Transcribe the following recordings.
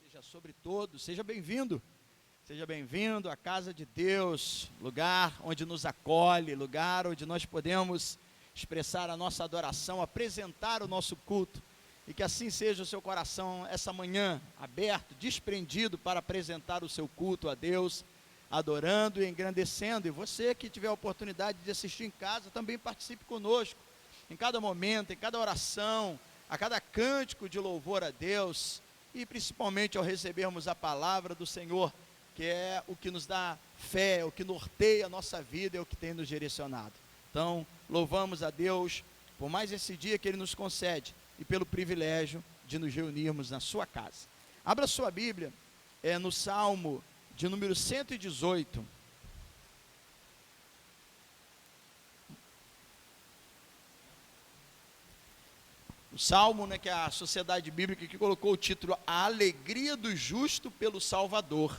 seja sobre todos, seja bem-vindo à casa de Deus, lugar onde nos acolhe, lugar onde nós podemos expressar a nossa adoração, apresentar o nosso culto, e que assim seja o seu coração essa manhã, aberto, desprendido para apresentar o seu culto a Deus, adorando e engrandecendo. E você que tiver a oportunidade de assistir em casa, também participe conosco, em cada momento, em cada oração, a cada cântico de louvor a Deus, e principalmente ao recebermos a palavra do Senhor, que é o que nos dá fé, é o que norteia a nossa vida, é o que tem nos direcionado. Então, louvamos a Deus por mais esse dia que Ele nos concede e pelo privilégio de nos reunirmos na sua casa. Abra sua Bíblia, no Salmo de número 118. O Salmo, que a Sociedade Bíblica que colocou o título A Alegria do Justo pelo Salvador.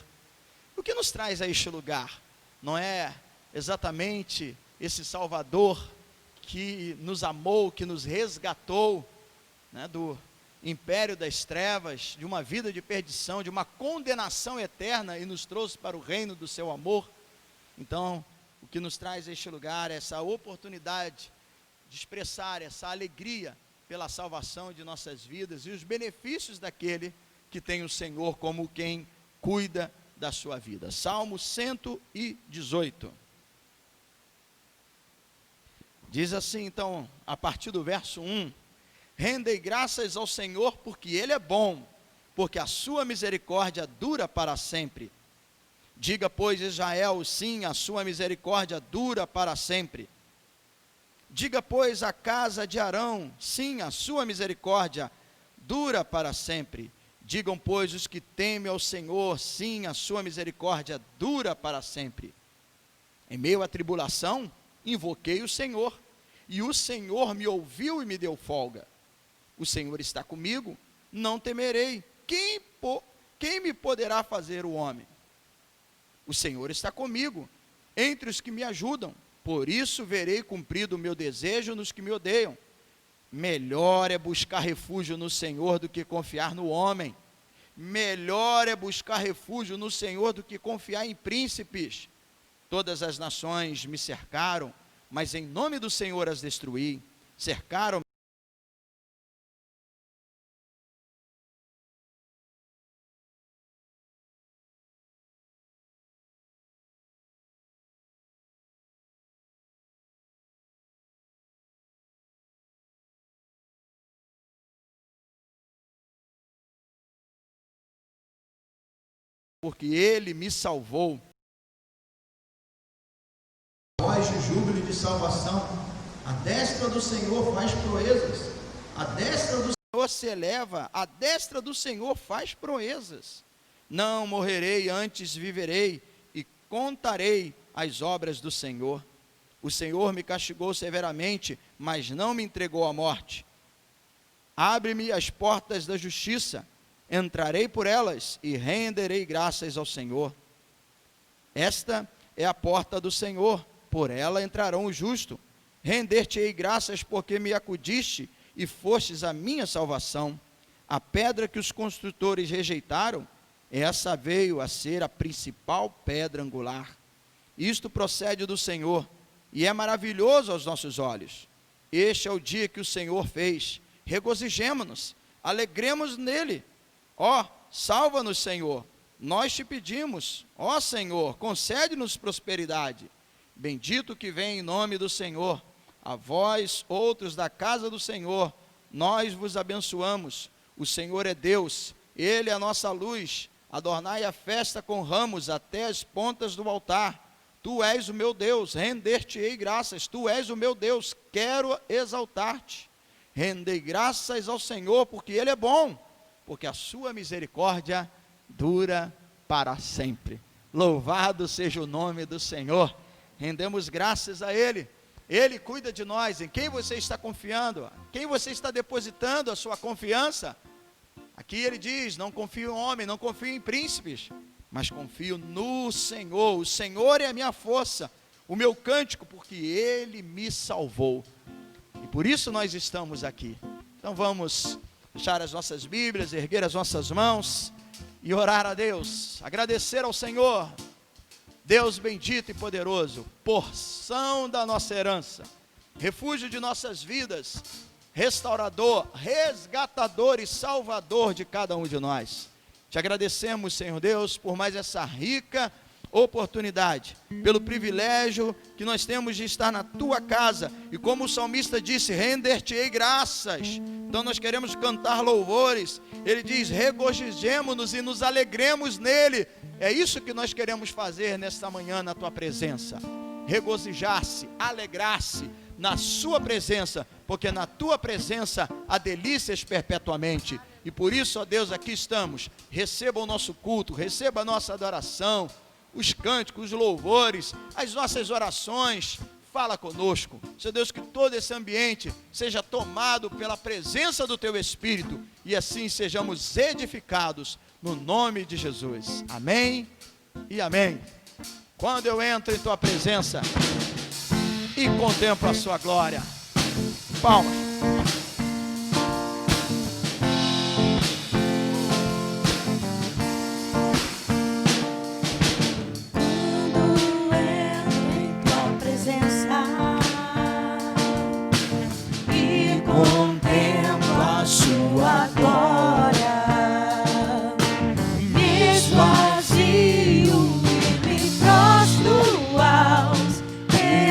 O que nos traz a este lugar? Não é exatamente esse Salvador que nos amou, que nos resgatou, do império das trevas, de uma vida de perdição, de uma condenação eterna, e nos trouxe para o reino do seu amor. Então, o que nos traz a este lugar é essa oportunidade de expressar essa alegria pela salvação de nossas vidas e os benefícios daquele que tem o Senhor como quem cuida da sua vida. Salmo 118. Diz assim, então, a partir do verso 1: Rendei graças ao Senhor, porque Ele é bom, porque a sua misericórdia dura para sempre. Diga, pois, Israel, sim, a sua misericórdia dura para sempre. Diga, pois, a casa de Arão, sim, a sua misericórdia dura para sempre. Digam, pois, os que temem ao Senhor, sim, a sua misericórdia dura para sempre. Em meio à tribulação, invoquei o Senhor, e o Senhor me ouviu e me deu folga. O Senhor está comigo, não temerei. Quem me poderá fazer o homem? O Senhor está comigo, entre os que me ajudam. Por isso verei cumprido o meu desejo nos que me odeiam. Melhor é buscar refúgio no Senhor do que confiar no homem. Melhor é buscar refúgio no Senhor do que confiar em príncipes. Todas as nações me cercaram, mas em nome do Senhor as destruí. Cercaram porque Ele me salvou. Voz de júbilo e de salvação. A destra do Senhor faz proezas. A destra do Senhor se eleva. A destra do Senhor faz proezas. Não morrerei, antes viverei e contarei as obras do Senhor. O Senhor me castigou severamente, mas não me entregou à morte. Abre-me as portas da justiça. Entrarei por elas e renderei graças ao Senhor. Esta é a porta do Senhor, por ela entrarão os justos. Render-te-ei graças porque me acudiste e fostes a minha salvação. A pedra que os construtores rejeitaram, essa veio a ser a principal pedra angular. Isto procede do Senhor e é maravilhoso aos nossos olhos. Este é o dia que o Senhor fez. Regozijemo-nos, alegremos nele. Ó, salva-nos, Senhor, nós te pedimos. Ó Senhor, concede-nos prosperidade. Bendito que vem em nome do Senhor. A vós, outros da casa do Senhor, nós vos abençoamos. O Senhor é Deus, Ele é a nossa luz. Adornai a festa com ramos até as pontas do altar. Tu és o meu Deus, render-te-ei graças. Tu és o meu Deus, quero exaltar-te. Rendei graças ao Senhor, porque Ele é bom, porque a sua misericórdia dura para sempre. Louvado seja o nome do Senhor. Rendemos graças a Ele. Ele cuida de nós. Em quem você está confiando? Quem você está depositando a sua confiança? Aqui ele diz, não confio em homem, não confio em príncipes, mas confio no Senhor. O Senhor é a minha força, o meu cântico, porque Ele me salvou. E por isso nós estamos aqui. Então vamos fechar as nossas Bíblias, erguer as nossas mãos e orar a Deus, agradecer ao Senhor, Deus bendito e poderoso, porção da nossa herança, refúgio de nossas vidas, restaurador, resgatador e salvador de cada um de nós. Te agradecemos, Senhor Deus, por mais essa rica oportunidade, pelo privilégio que nós temos de estar na tua casa, e como o salmista disse, render-te-ei graças. Então nós queremos cantar louvores. Ele diz, regozijemo-nos e nos alegremos nele. É isso que nós queremos fazer nesta manhã na tua presença, regozijar-se, alegrar-se na sua presença, porque na tua presença há delícias perpetuamente. E por isso, ó Deus, aqui estamos. Receba o nosso culto, receba a nossa adoração, os cânticos, os louvores, as nossas orações. Fala conosco, Senhor Deus, que todo esse ambiente seja tomado pela presença do teu Espírito, e assim sejamos edificados no nome de Jesus. Amém e amém. Quando eu entro em tua presença e contemplo a sua glória. Palmas.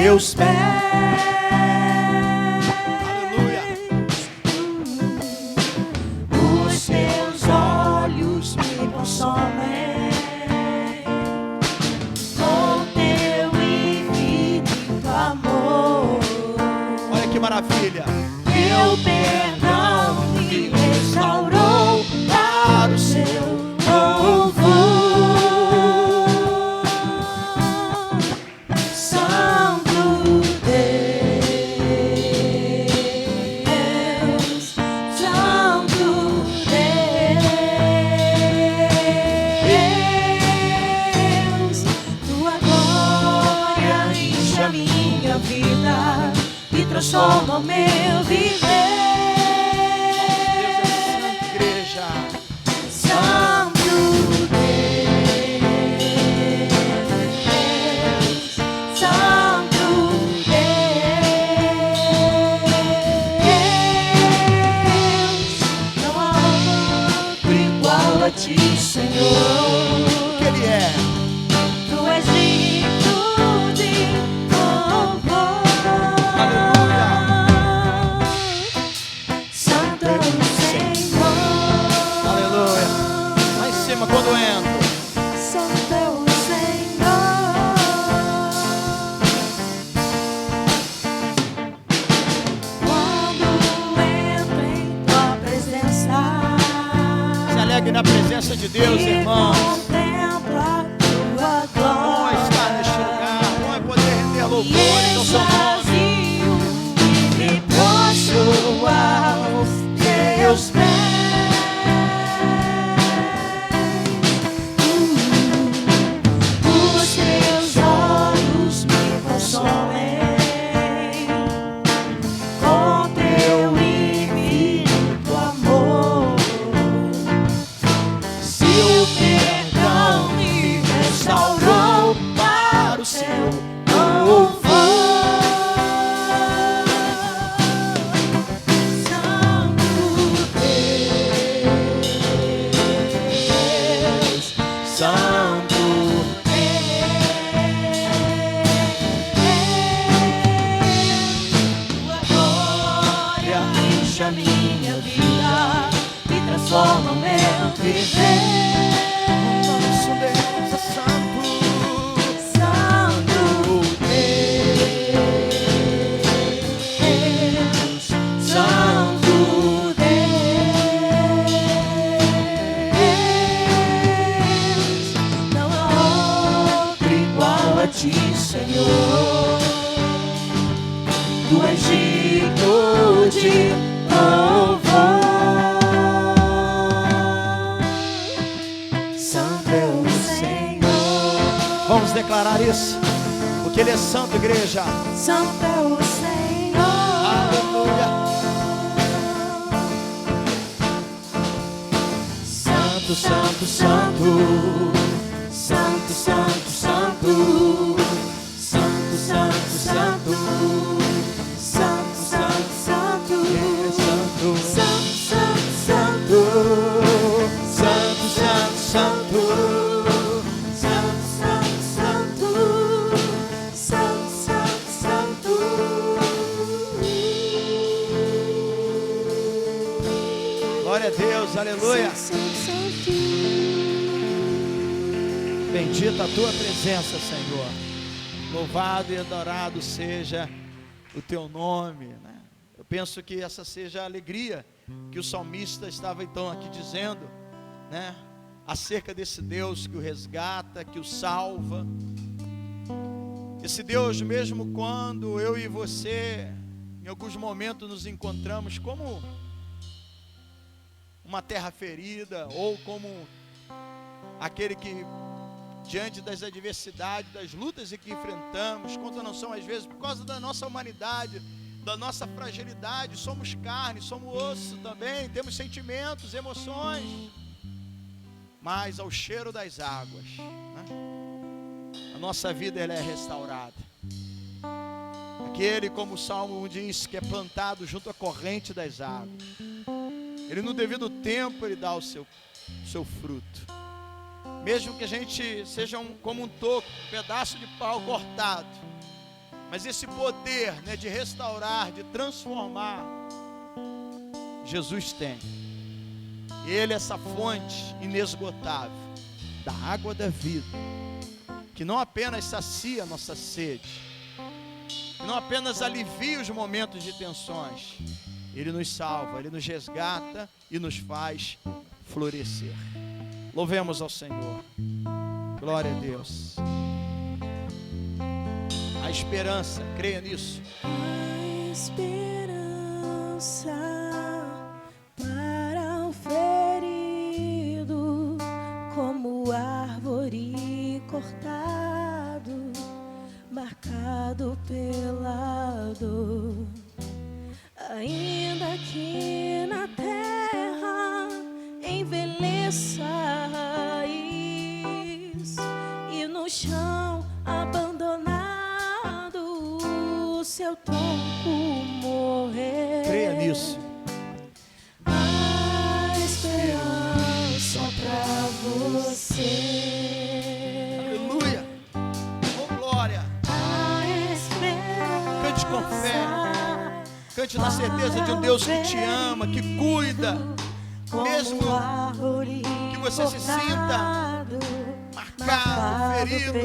Meus pés, Aleluia. Os teus olhos me consomem com teu infinito amor. Olha que maravilha. Teu perdão me restaurou para o seu louvor. Transforma o meu viver. Deus é Santa Igreja. Santo Deus, Santo Deus, não há outro igual a ti, Senhor. O que Ele é? Tu és digno de louvor. Quando entro, Santo é o Senhor. Quando entro em tua presença, se alegre na presença de Deus, irmãos. Contemplo a tua Bom glória. é estar neste lugar, bom é poder render louvores ao seu nome. E me prostro aos teus pés. Transforma o meu viver. Nosso Deus é santo. Santo Deus, Santo Deus, não há outro igual a ti, Senhor. Tu és digno de louvor. Vamos declarar isso, porque Ele é santo, igreja. Santo é o Senhor. Aleluia. Santo Santo, santo, santo, santo, santo, santo, santo, santo, santo, santo, santo, santo, santo, santo, santo, santo, santo, santo, Glória a Deus, aleluia. Bendita a tua presença, Senhor. Louvado e adorado seja o teu nome, né? Eu penso que essa seja a alegria que o salmista estava então aqui dizendo, né? Acerca desse Deus que o resgata, que o salva. Esse Deus, mesmo quando eu e você, em alguns momentos, nos encontramos como uma terra ferida, ou como aquele que, diante das adversidades, das lutas que enfrentamos, quanto não são às vezes, por causa da nossa humanidade, da nossa fragilidade, somos carne, somos osso também, temos sentimentos, emoções, mas ao cheiro das águas, né, a nossa vida ela é restaurada. Aquele, como o Salmo 1 diz, que é plantado junto à corrente das águas, ele no devido tempo ele dá o seu fruto. Mesmo que a gente seja como um toco, um pedaço de pau cortado, mas esse poder, né, de restaurar, de transformar, Jesus tem. Ele é essa fonte inesgotável da água da vida, que não apenas sacia a nossa sede, que não apenas alivia os momentos de tensões, Ele nos salva, Ele nos resgata e nos faz florescer. Louvemos ao Senhor. Glória a Deus. A esperança, creia nisso. A esperança para o ferido, como árvore cortado, marcado pela dor. Ainda que na terra envelheça a raiz e no chão abandonado o seu tronco morrer. Creia nisso. A esperança pra você. Aleluia. Oh, glória. A esperança. Cante com fé. Cante na certeza de um Deus que te ama, que cuida. Mesmo que você se sinta marcado, ferido,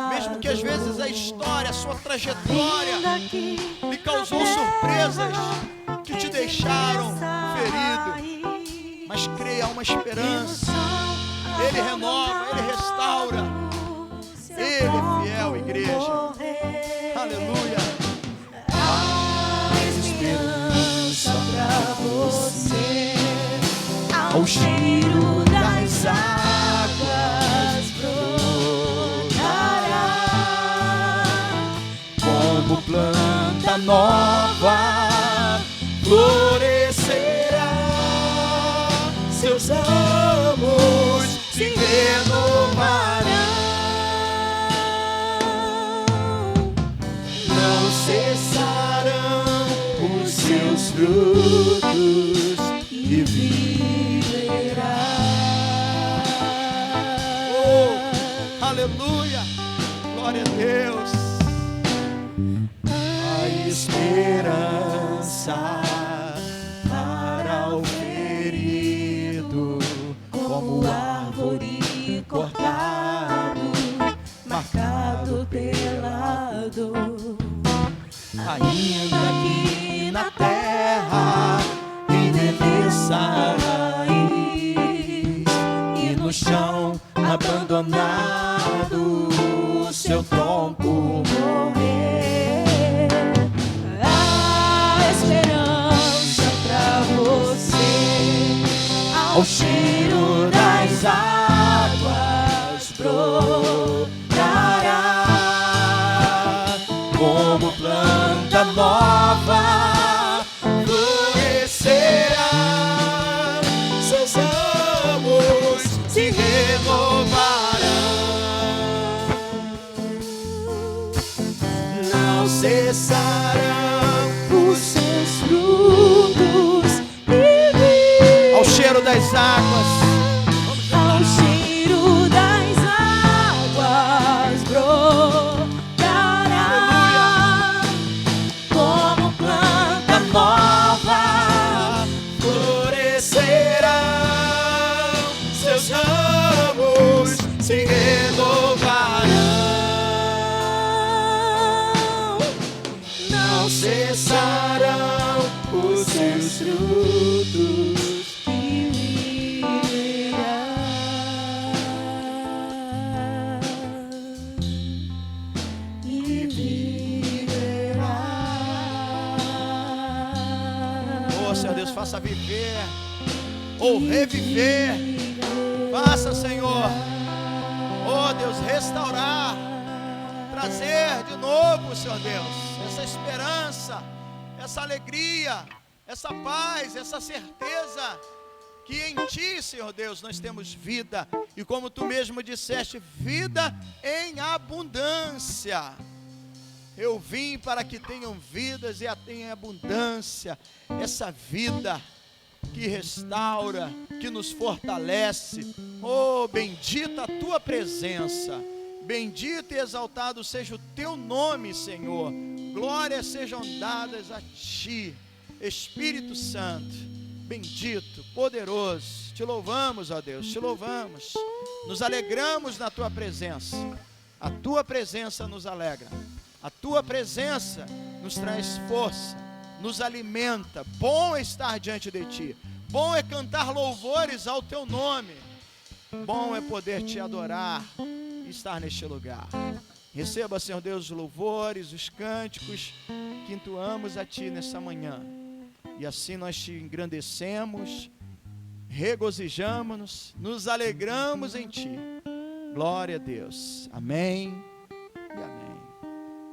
mesmo que às vezes a história, a sua trajetória lhe causou surpresas que te deixaram ferido, mas creia, há uma esperança. Ele renova, Ele restaura, Ele é fiel, igreja. Aleluia. Esperança pra você, Ao cheiro das águas brotará, como planta nova, florescerá, seus ramos se renovarão, não cessarão os seus frutos e viverá. Oh, aleluia, glória a Deus. A esperança para o ferido, como árvore cortado, marcado pela dor. Ainda que na terra envelheça a raiz e no chão abandonado o seu tronco morrer, a esperança pra você, ao cheiro das águas brotará, como planta nova, florescerá, seus ramos não cessarão os seus frutos e vida. Ao cheiro das águas, Ao cheiro das águas brotará como planta nova, florescerão, seus ramos se renovarão, não cessarão os seus frutos. e viverá. Oh, Senhor Deus, faça viver ou reviver. Faça, Senhor. Oh, Deus, restaurar, trazer de novo, Senhor Deus, essa esperança, essa alegria, essa paz, essa certeza que em Ti, Senhor Deus, nós temos vida, e como Tu mesmo disseste, vida em abundância. Eu vim para que tenham vidas e a tenham em abundância. Essa vida que restaura, que nos fortalece. Oh, bendita a Tua presença. Bendito e exaltado seja o Teu nome, Senhor. Glórias sejam dadas a Ti, Espírito Santo. Bendito, poderoso. Te louvamos, ó Deus, te louvamos. Nos alegramos na Tua presença. A Tua presença nos alegra. A Tua presença nos traz força, nos alimenta. Bom é estar diante de Ti. Bom é cantar louvores ao Teu nome. Bom é poder Te adorar e estar neste lugar. Receba, Senhor Deus, os louvores, os cânticos que entoamos a Ti nessa manhã. E assim nós Te engrandecemos, regozijamos-nos, nos alegramos em Ti. Glória a Deus. Amém e amém.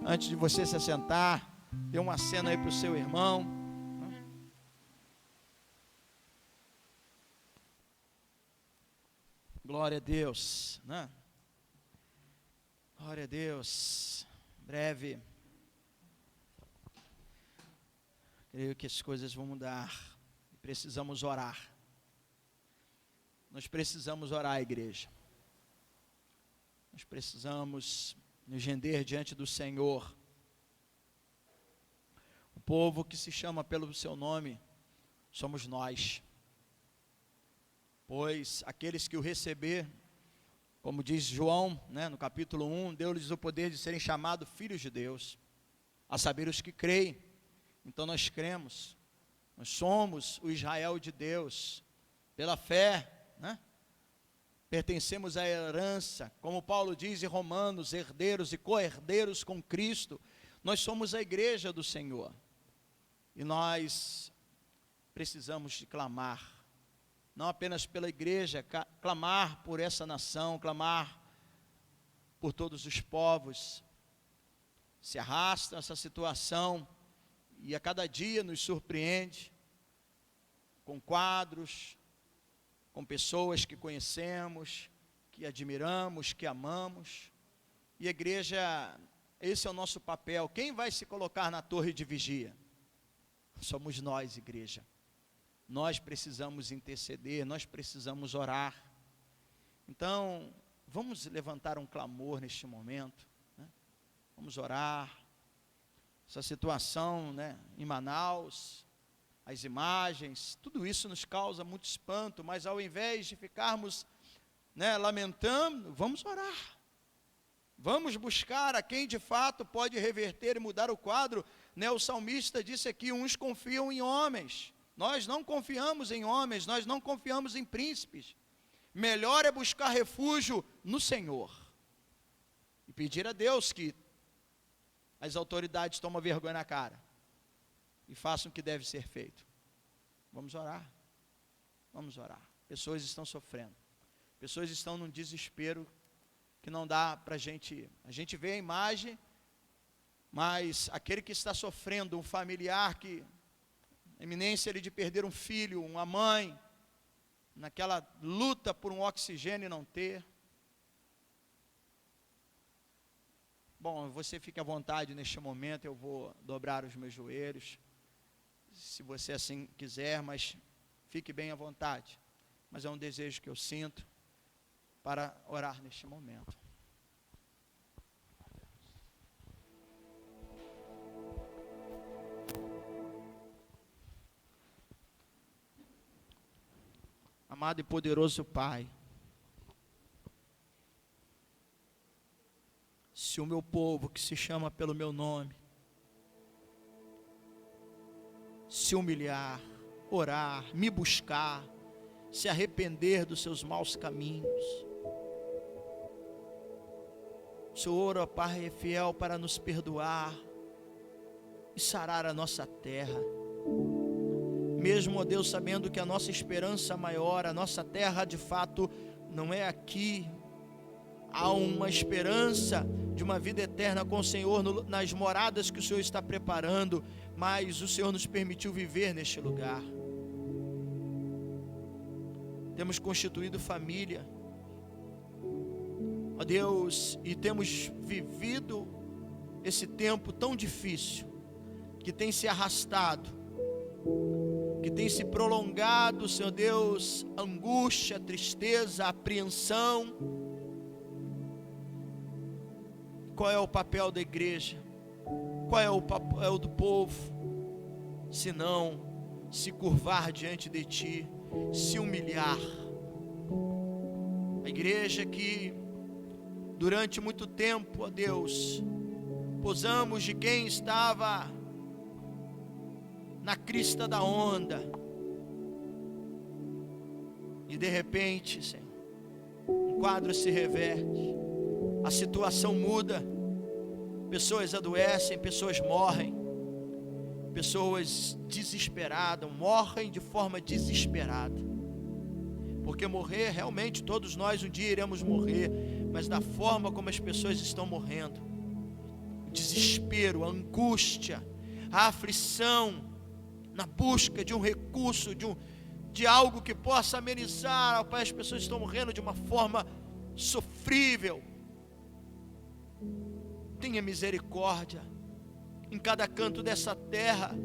Antes de você se assentar, dê uma cena aí para o seu irmão. Glória a Deus, né? Glória a Deus. Breve, creio que as coisas vão mudar. Precisamos orar. Nós precisamos orar, igreja. Nós precisamos nos render diante do Senhor. O povo que se chama pelo seu nome somos nós. Pois aqueles que o receber, como diz João, né, no capítulo 1, deu-lhes o poder de serem chamados filhos de Deus, a saber os que creem. Então nós cremos, nós somos o Israel de Deus, pela fé, né? Pertencemos à herança, como Paulo diz em Romanos, herdeiros e co-herdeiros com Cristo. Nós somos a igreja do Senhor, e nós precisamos de clamar, não apenas pela igreja, clamar por essa nação, clamar por todos os povos. Se arrasta essa situação, e a cada dia nos surpreende, com quadros, com pessoas que conhecemos, que admiramos, que amamos. E a igreja, esse é o nosso papel. Quem vai se colocar na torre de vigia? Somos nós, igreja. Nós precisamos interceder, nós precisamos orar. Então, vamos levantar um clamor neste momento, né? Vamos orar. Essa situação, né, em Manaus, as imagens, tudo isso nos causa muito espanto, mas ao invés de ficarmos, né, lamentando, vamos orar. Vamos buscar a quem de fato pode reverter e mudar o quadro, né? O salmista disse aqui, uns confiam em homens. Nós não confiamos em homens, nós não confiamos em príncipes. Melhor é buscar refúgio no Senhor. E pedir a Deus que as autoridades tomem vergonha na cara e façam o que deve ser feito. Vamos orar. Vamos orar. Pessoas estão sofrendo. Pessoas estão num desespero que não dá para a gente vê a imagem, mas aquele que está sofrendo, um familiar que, a iminência ali de perder um filho, uma mãe, naquela luta por um oxigênio e não ter. Bom, você fique à vontade neste momento, eu vou dobrar os meus joelhos, se você assim quiser, mas fique bem à vontade. Mas é um desejo que eu sinto para orar neste momento. Amado e poderoso Pai, se o meu povo que se chama pelo meu nome se humilhar, orar, me buscar, se arrepender dos seus maus caminhos, o Senhor, ó Pai, é fiel para nos perdoar e sarar a nossa terra. Mesmo, ó Deus, sabendo que a nossa esperança maior, a nossa terra de fato não é aqui. Há uma esperança de uma vida eterna com o Senhor nas moradas que o Senhor está preparando, mas o Senhor nos permitiu viver neste lugar. Temos constituído família, ó Deus, e temos vivido esse tempo tão difícil, que tem se arrastado, que tem se prolongado, Senhor Deus, angústia, tristeza, apreensão. Qual é o papel da igreja? Qual é o papel do povo? Se não se curvar diante de Ti, se humilhar. A igreja que durante muito tempo, ó Deus, posamos de quem estava na crista da onda, e de repente, Senhor, um quadro se reverte, a situação muda, pessoas adoecem, pessoas morrem, pessoas desesperadas, morrem de forma desesperada, porque morrer, realmente todos nós um dia iremos morrer, mas da forma como as pessoas estão morrendo, o desespero, a angústia, a aflição, na busca de um recurso, de algo que possa amenizar, ó Pai, as pessoas estão morrendo de uma forma sofrível. Tenha misericórdia em cada canto dessa terra,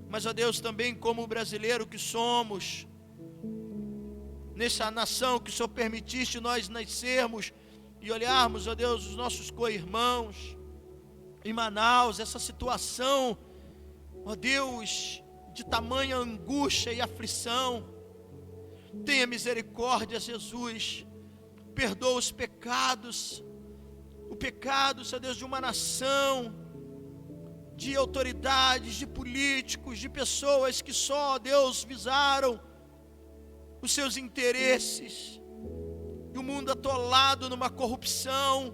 mas, ó Deus, também como brasileiro que somos, nessa nação que o Senhor permitiste nós nascermos e olharmos, ó Deus, os nossos co-irmãos em Manaus, essa situação, ó Deus, de tamanha angústia e aflição. Tenha misericórdia, Jesus, perdoa os pecados, o pecado, Senhor Deus, de uma nação, de autoridades, de políticos, de pessoas que só, Deus, visaram os seus interesses, e o mundo atolado numa corrupção,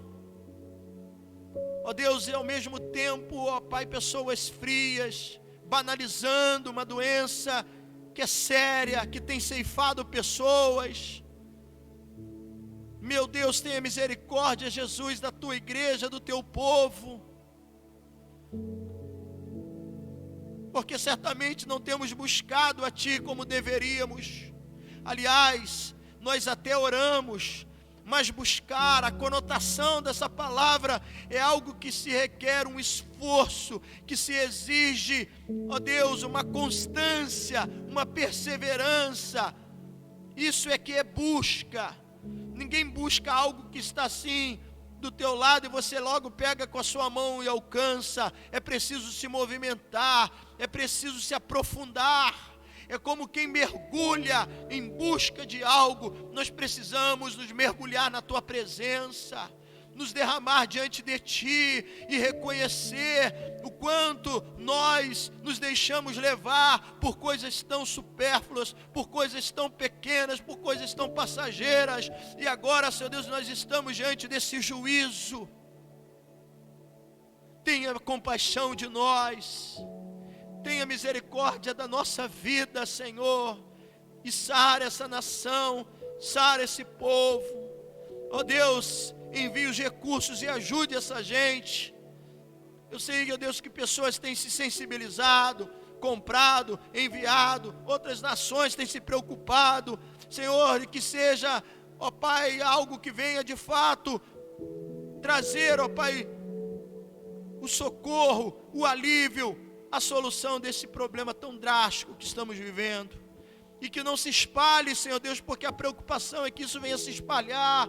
ó Deus, e ao mesmo tempo, ó Pai, pessoas frias, banalizando uma doença que é séria, que tem ceifado pessoas. Meu Deus, tenha misericórdia, Jesus, da tua igreja, do teu povo, porque certamente não temos buscado a Ti como deveríamos. Aliás, nós até oramos, mas buscar, a conotação dessa palavra é algo que se requer um esforço, que se exige, ó Deus, uma constância, uma perseverança. Isso é que é busca. Ninguém busca algo que está assim do teu lado e você logo pega com a sua mão e alcança. É preciso se movimentar, é preciso se aprofundar. É como quem mergulha em busca de algo. Nós precisamos nos mergulhar na tua presença, nos derramar diante de Ti e reconhecer o quanto nós nos deixamos levar por coisas tão supérfluas, por coisas tão pequenas, por coisas tão passageiras. E agora, Senhor Deus, nós estamos diante desse juízo. Tenha compaixão de nós. Tenha misericórdia da nossa vida, Senhor, e sara essa nação, sara esse povo. Ó Deus, envie os recursos e ajude essa gente. Eu sei, ó Deus, que pessoas têm se sensibilizado comprado, enviado, outras nações têm se preocupado, Senhor, e que seja, ó Pai, algo que venha de fato trazer, ó Pai, o socorro, o alívio, a solução desse problema tão drástico que estamos vivendo. E que não se espalhe, Senhor Deus, porque a preocupação é que isso venha se espalhar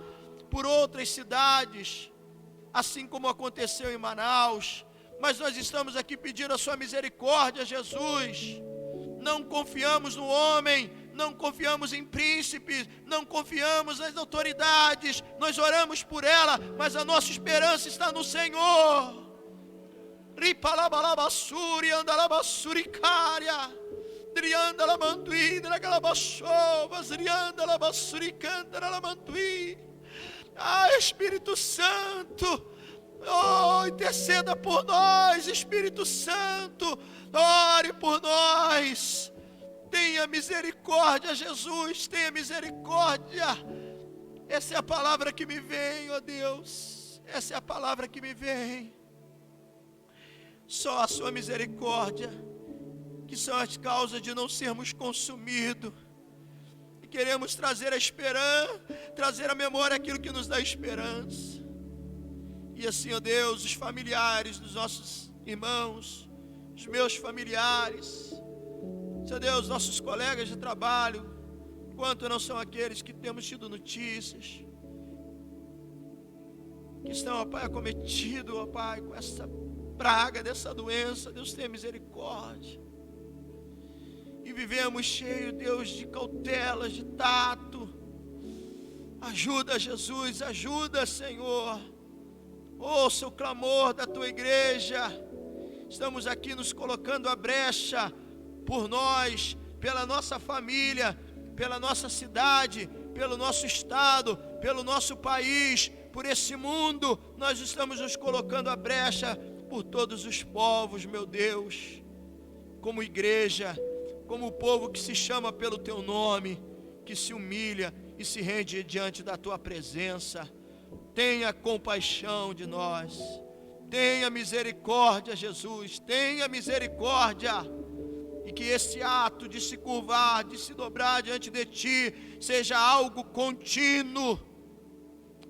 por outras cidades, assim como aconteceu em Manaus. Mas nós estamos aqui pedindo a sua misericórdia, Jesus. Não confiamos no homem, não confiamos em príncipes, não confiamos nas autoridades. Nós oramos por ela, mas a nossa esperança está no Senhor. Ripalabalabassuri, andalabassuricaria, driandalamantuí, dragalabachovas, driandalabassuricantaralamantuí. Ah, Espírito Santo, oh, interceda por nós, Espírito Santo, ore por nós. Tenha misericórdia, Jesus, tenha misericórdia. Essa é a palavra que me vem, ó Deus, essa é a palavra que me vem. Só a sua misericórdia, que são as causas de não sermos consumidos. E queremos trazer a esperança, trazer à memória aquilo que nos dá esperança. E assim, ó Deus, os familiares dos nossos irmãos, os meus familiares, Senhor Deus, nossos colegas de trabalho, quanto não são aqueles que temos tido notícias, que estão, ó Pai, acometidos, ó Pai, com essa praga dessa doença. Deus, tenha misericórdia. E vivemos cheio, Deus, de cautelas, de tato. Ajuda, Jesus, ajuda, Senhor. Ouça o clamor da tua igreja. Estamos aqui nos colocando à brecha por nós, pela nossa família, pela nossa cidade, pelo nosso estado, pelo nosso país, por esse mundo. Nós estamos nos colocando à brecha por todos os povos, meu Deus, como igreja, como o povo que se chama pelo teu nome, que se humilha e se rende diante da tua presença. Tenha compaixão de nós, tenha misericórdia, Jesus, tenha misericórdia, e que esse ato de se curvar, de se dobrar diante de ti, seja algo contínuo,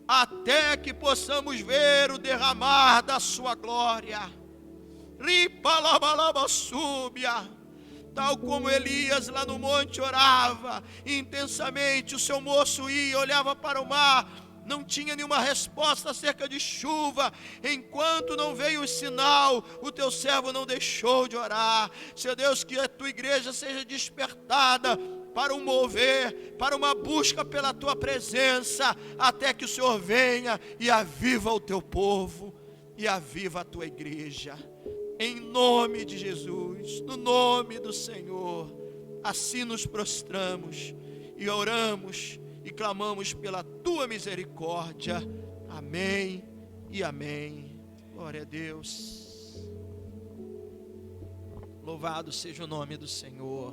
até que possamos ver o derramar da sua glória. Ripalabalabassúbia, tal como Elias lá no monte orava intensamente, o seu moço ia, olhava para o mar, não tinha nenhuma resposta acerca de chuva, enquanto não veio o sinal, o teu servo não deixou de orar. Senhor Deus, que a tua igreja seja despertada para um mover, para uma busca pela tua presença, até que o Senhor venha e aviva o teu povo, e aviva a tua igreja, em nome de Jesus, no nome do Senhor. Assim nos prostramos e oramos e clamamos pela tua misericórdia. Amém e amém. Glória a Deus. Louvado seja o nome do Senhor.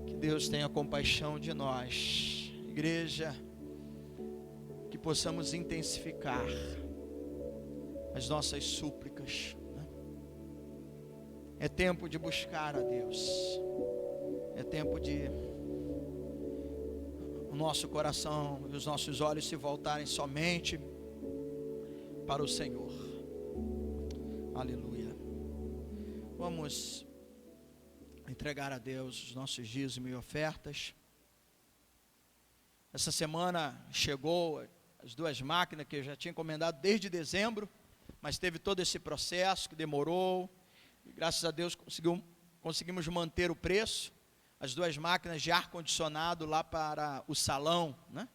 Que Deus tenha compaixão de nós, igreja, que possamos intensificar as nossas súplicas, né? É tempo de buscar a Deus, é tempo de o nosso coração e os nossos olhos se voltarem somente para o Senhor. Aleluia. Vamos entregar a Deus os nossos dízimos e ofertas. Essa semana chegou as 2 máquinas que eu já tinha encomendado desde dezembro, mas teve todo esse processo que demorou, e graças a Deus conseguimos manter o preço. As 2 máquinas de ar-condicionado lá para o salão, né?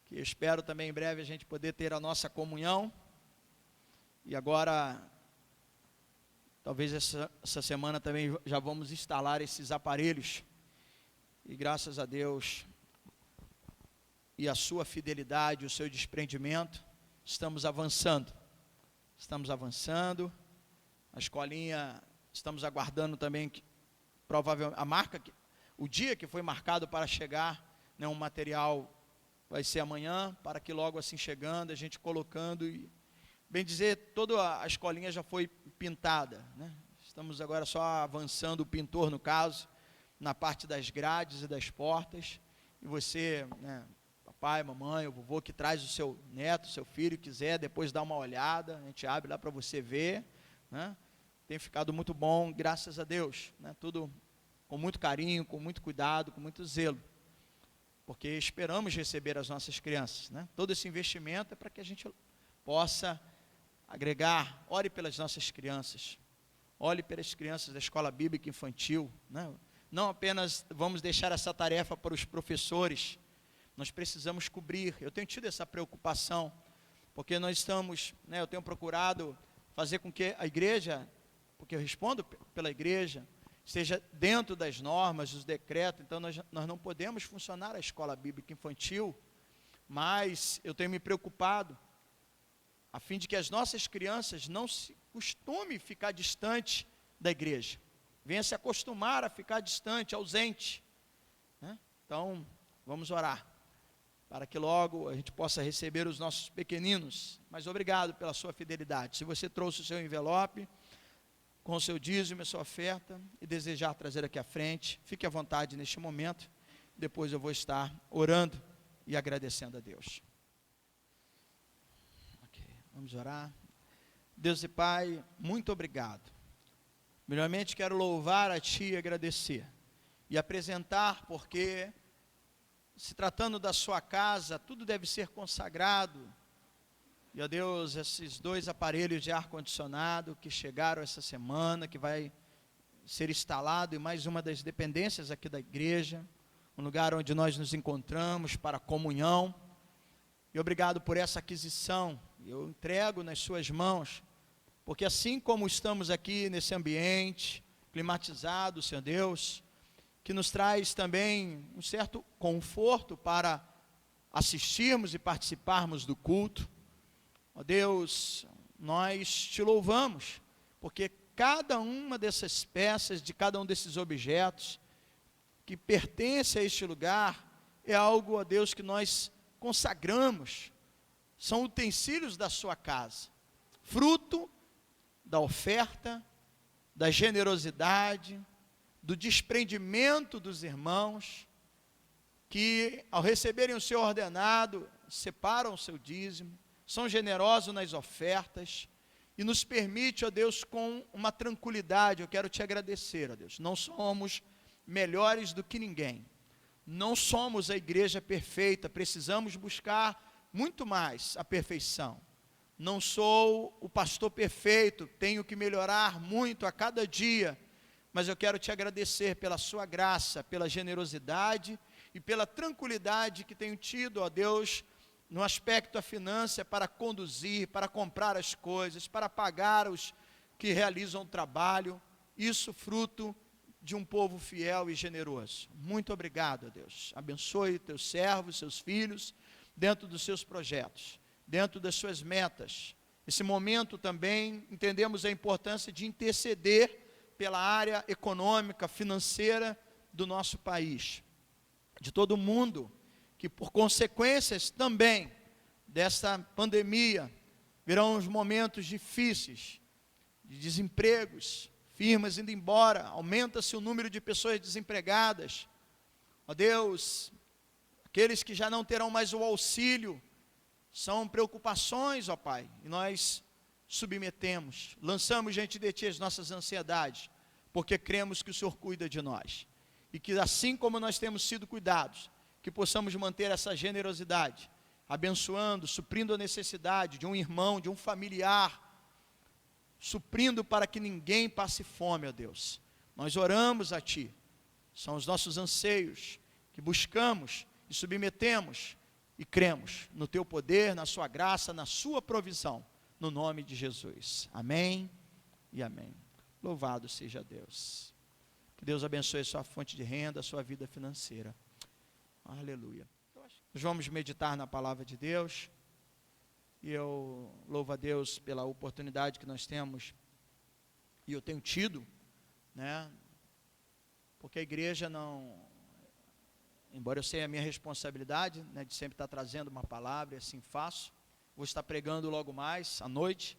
Que eu espero também em breve a gente poder ter a nossa comunhão. E agora, talvez essa semana também já vamos instalar esses aparelhos. E graças a Deus e a sua fidelidade, o seu desprendimento, estamos avançando. Estamos avançando. A escolinha, estamos aguardando também que provavelmente a marca, o dia que foi marcado para chegar, né, um material vai ser amanhã, para que logo assim chegando, a gente colocando, e bem dizer, toda a escolinha já foi pintada, né? estamos agora só avançando o pintor, no caso, na parte das grades e das portas, e você, né, papai, mamãe, o vovô que traz o seu neto, seu filho, quiser depois dar uma olhada, a gente abre lá para você ver, né? Tem ficado muito bom, graças a Deus, né? Tudo com muito carinho, com muito cuidado, com muito zelo, porque esperamos receber as nossas crianças, né? Todo esse investimento é para que a gente possa agregar. Ore pelas nossas crianças, ore pelas crianças da escola bíblica infantil, né? Não apenas vamos deixar essa tarefa para os professores, nós precisamos cobrir. Eu tenho tido essa preocupação, porque nós estamos, né, eu tenho procurado fazer com que a igreja, porque eu respondo pela igreja, esteja dentro das normas, dos decretos. Então nós não podemos funcionar a escola bíblica infantil, mas eu tenho me preocupado, a fim de que as nossas crianças não se costumem ficar distante da igreja, venha se acostumar a ficar distante, ausente, né? Então, vamos orar, para que logo a gente possa receber os nossos pequeninos. Mas obrigado pela sua fidelidade. Se você trouxe o seu envelope, com o seu dízimo e a sua oferta, e desejar trazer aqui à frente, fique à vontade neste momento, depois eu vou estar orando e agradecendo a Deus. Vamos orar. Deus e Pai, muito obrigado. Primeiramente quero louvar a Ti e agradecer, e apresentar, porque se tratando da sua casa, tudo deve ser consagrado. E, ó Deus, esses 2 aparelhos de ar-condicionado que chegaram essa semana, que vai ser instalado em mais uma das dependências aqui da igreja, um lugar onde nós nos encontramos para comunhão. E obrigado por essa aquisição. Eu entrego nas suas mãos, porque assim como estamos aqui nesse ambiente climatizado, Senhor Deus, que nos traz também um certo conforto para assistirmos e participarmos do culto, ó Deus, nós te louvamos, porque cada uma dessas peças, de cada um desses objetos que pertence a este lugar, é algo, ó Deus, que nós consagramos, são utensílios da sua casa, fruto da oferta, da generosidade, do desprendimento dos irmãos, que ao receberem o seu ordenado, separam o seu dízimo, são generosos nas ofertas, e nos permite, ó Deus, com uma tranquilidade. Eu quero te agradecer, ó Deus, não somos melhores do que ninguém, não somos a igreja perfeita, precisamos buscar muito mais a perfeição. Não sou o pastor perfeito, tenho que melhorar muito a cada dia, mas eu quero te agradecer pela sua graça, pela generosidade e pela tranquilidade que tenho tido, ó Deus, no aspecto da finança, para conduzir, para comprar as coisas, para pagar os que realizam o trabalho, isso fruto de um povo fiel e generoso. Muito obrigado, ó Deus. Abençoe teus servos, seus filhos, dentro dos seus projetos, dentro das suas metas. Nesse momento também entendemos a importância de interceder pela área econômica, financeira do nosso país, de todo mundo, que por consequências também dessa pandemia, virão os momentos difíceis, de desempregos, firmas indo embora, aumenta-se o número de pessoas desempregadas. Ó Deus, aqueles que já não terão mais o auxílio, são preocupações, ó Pai, e nós submetemos, lançamos diante de Ti as nossas ansiedades, porque cremos que o Senhor cuida de nós, e que assim como nós temos sido cuidados, que possamos manter essa generosidade, abençoando, suprindo a necessidade de um irmão, de um familiar, suprindo para que ninguém passe fome, ó Deus. Nós oramos a Ti, são os nossos anseios, que buscamos e submetemos, e cremos no Teu poder, na Sua graça, na Sua provisão, no nome de Jesus. Amém e amém. Louvado seja Deus. Que Deus abençoe a sua fonte de renda, a sua vida financeira. Aleluia. Nós vamos meditar na palavra de Deus. E eu louvo a Deus pela oportunidade que nós temos, e eu tenho tido, né? Porque a igreja não, embora eu sei a minha responsabilidade, né, de sempre estar trazendo uma palavra, e assim faço. Vou estar pregando logo mais, à noite,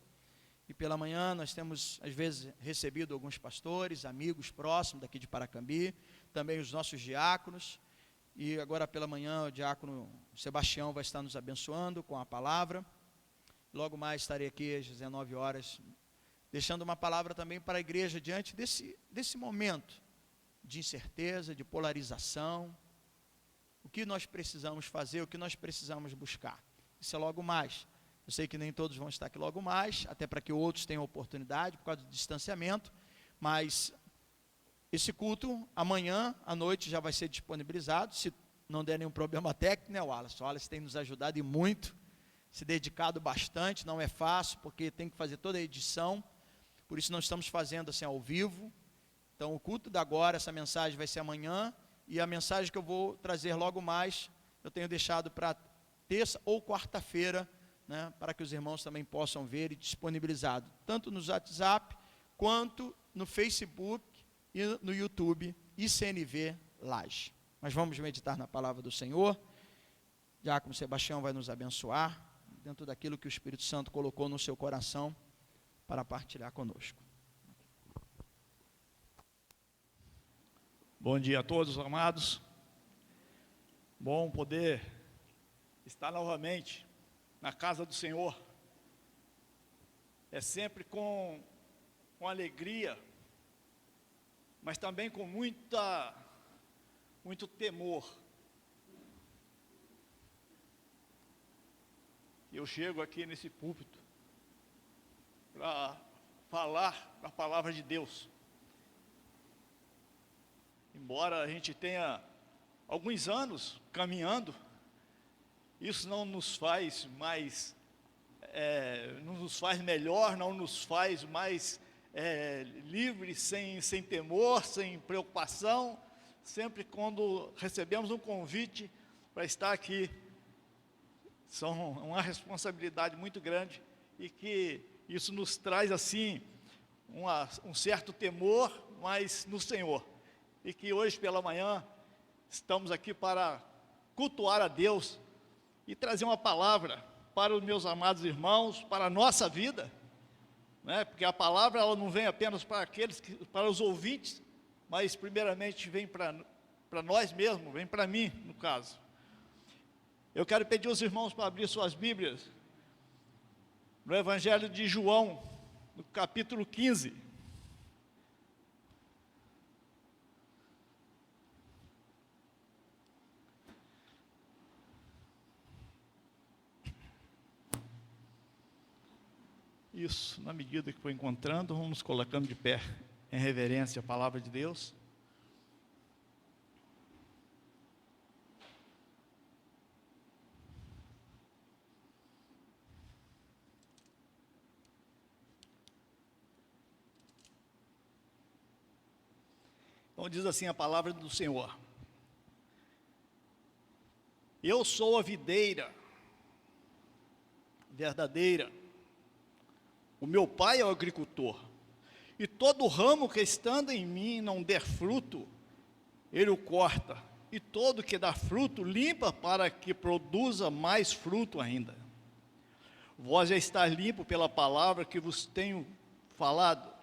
E pela manhã nós temos, às vezes, recebido alguns pastores, amigos próximos daqui de Paracambi, também os nossos diáconos. E agora pela manhã o diácono Sebastião vai estar nos abençoando com a palavra. Logo mais estarei aqui às 19 horas, deixando uma palavra também para a igreja diante desse momento de incerteza, de polarização. O que nós precisamos fazer, o que nós precisamos buscar. Isso é logo mais. Eu sei que nem todos vão estar aqui logo mais, até para que outros tenham oportunidade, por causa do distanciamento, mas esse culto, amanhã à noite, já vai ser disponibilizado, se não der nenhum problema técnico, né, Wallace? O Wallace tem nos ajudado e muito, se dedicado bastante, não é fácil, porque tem que fazer toda a edição, por isso não estamos fazendo assim ao vivo. Então o culto da agora, essa mensagem vai ser amanhã, e a mensagem que eu vou trazer logo mais, eu tenho deixado para terça ou quarta-feira, né, para que os irmãos também possam ver e disponibilizado, tanto no WhatsApp, quanto no Facebook e no YouTube, ICNV Laje. Mas vamos meditar na palavra do Senhor. Diácono Sebastião vai nos abençoar, dentro daquilo que o Espírito Santo colocou no seu coração, para partilhar conosco. Bom dia a todos, amados. Bom poder estar novamente na casa do Senhor. É sempre com alegria, mas também com muito temor. Eu chego aqui nesse púlpito para falar a palavra de Deus. Embora a gente tenha alguns anos caminhando, isso não nos faz mais, não nos faz melhor, não nos faz mais livres, sem temor, sem preocupação. Sempre quando recebemos um convite para estar aqui, são uma responsabilidade muito grande, e que isso nos traz assim um certo temor, mas no Senhor. E que hoje pela manhã estamos aqui para cultuar a Deus e trazer uma palavra para os meus amados irmãos, para a nossa vida, né? Porque a palavra ela não vem apenas para para os ouvintes, mas primeiramente vem para nós mesmos, vem para mim, no caso. Eu quero pedir aos irmãos para abrir suas Bíblias no Evangelho de João, no capítulo 15. Isso, na medida que for encontrando, vamos nos colocando de pé em reverência à palavra de Deus. Então diz assim a palavra do Senhor: eu sou a videira verdadeira, o meu pai é o agricultor, e todo ramo que estando em mim não der fruto, ele o corta, e todo que dá fruto limpa, para que produza mais fruto ainda. Vós já estáis limpo pela palavra que vos tenho falado.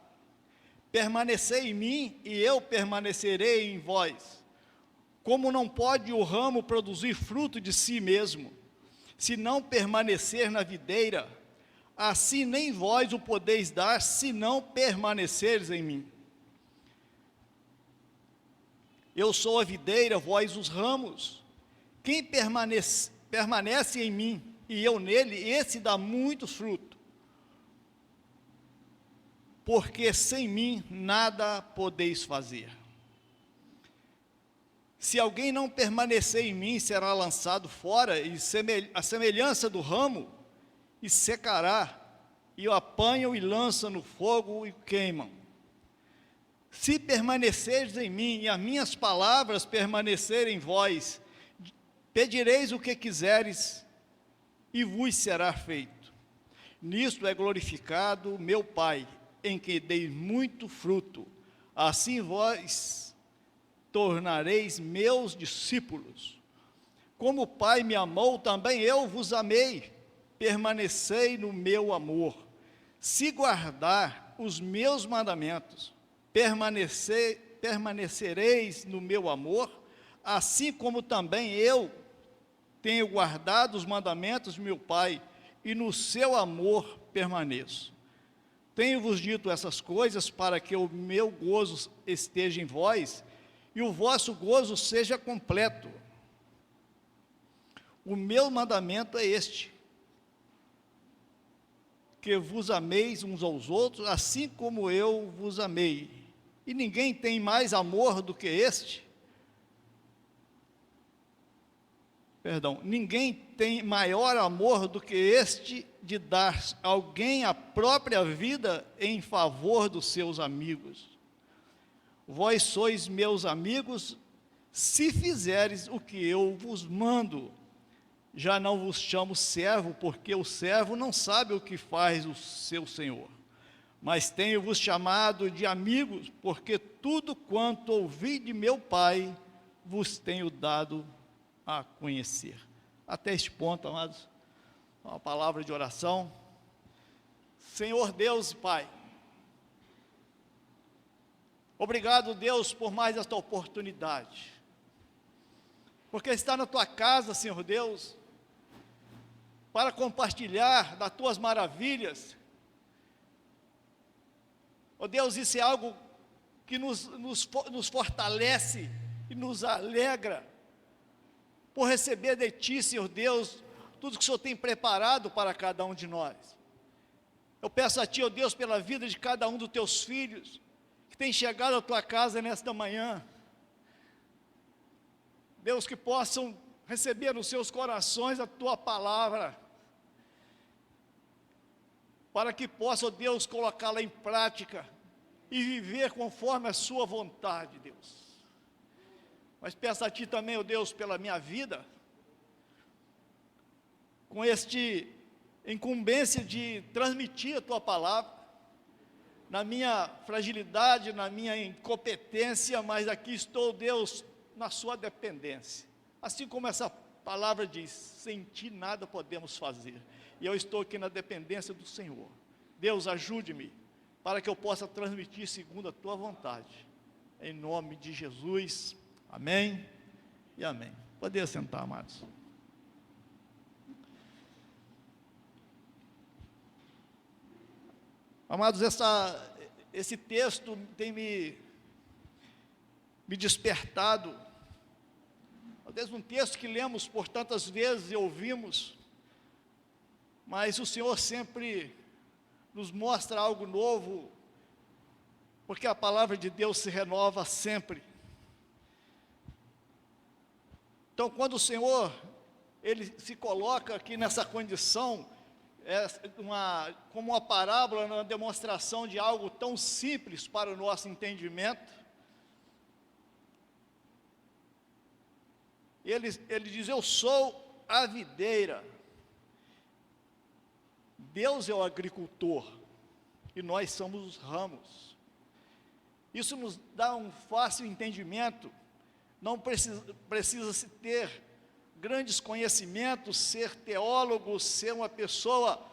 Permanecei em mim, e eu permanecerei em vós. Como não pode o ramo produzir fruto de si mesmo, se não permanecer na videira, assim nem vós o podeis dar, se não permaneceres em mim. Eu sou a videira, vós os ramos. Quem permanece em mim, e eu nele, esse dá muito fruto. Porque sem mim nada podeis fazer. Se alguém não permanecer em mim, será lançado fora, e a semelhança do ramo, e secará, e o apanham e lançam no fogo e queimam. Se permanecerdes em mim, e as minhas palavras permanecerem em vós, pedireis o que quiseres, e vos será feito. Nisto é glorificado meu Pai, em que deis muito fruto, assim vós tornareis meus discípulos. Como o Pai me amou, também eu vos amei. Permanecei no meu amor. se guardar os meus mandamentos, permanecereis no meu amor, assim como também eu tenho guardado os mandamentos de meu Pai, e no seu amor permaneço. Tenho-vos dito essas coisas para que o meu gozo esteja em vós, e o vosso gozo seja completo. O meu mandamento é este: que vos ameis uns aos outros, assim como eu vos amei. E ninguém tem mais amor do que este. Ninguém tem maior amor do que este de dar a alguém a própria vida em favor dos seus amigos. Vós sois meus amigos, se fizeres o que eu vos mando. Já não vos chamo servo, porque o servo não sabe o que faz o seu senhor. Mas tenho-vos chamado de amigos, porque tudo quanto ouvi de meu Pai, vos tenho dado a conhecer. Até este ponto, amados, uma palavra de oração. Senhor Deus e Pai, obrigado, Deus, por mais esta oportunidade, porque está na Tua casa, Senhor Deus, para compartilhar das Tuas maravilhas. Oh Deus, isso é algo que nos fortalece e nos alegra, por receber de Ti, Senhor Deus, tudo que o Senhor tem preparado para cada um de nós. Eu peço a Ti, ó Deus, pela vida de cada um dos Teus filhos, que tem chegado à Tua casa nesta manhã. Deus, que possam receber nos seus corações a Tua palavra, para que possam, ó Deus, colocá-la em prática, e viver conforme a sua vontade, Deus. Mas peço a Ti também, ó Deus, pela minha vida, com este incumbência de transmitir a Tua palavra, na minha fragilidade, na minha incompetência, mas aqui estou, Deus, na Sua dependência. Assim como essa palavra diz, sem Ti nada podemos fazer, e eu estou aqui na dependência do Senhor. Deus, ajude-me, para que eu possa transmitir segundo a Tua vontade, em nome de Jesus. Amém e amém. Pode sentar, amados. Amados, esse texto tem me despertado. Às vezes um texto que lemos por tantas vezes e ouvimos, mas o Senhor sempre nos mostra algo novo, porque a palavra de Deus se renova sempre. Então, quando o Senhor, Ele se coloca aqui nessa condição, como uma parábola, uma demonstração de algo tão simples para o nosso entendimento, ele diz, eu sou a videira, Deus é o agricultor, e nós somos os ramos. Isso nos dá um fácil entendimento. Não precisa-se ter grandes conhecimentos, ser teólogo, ser uma pessoa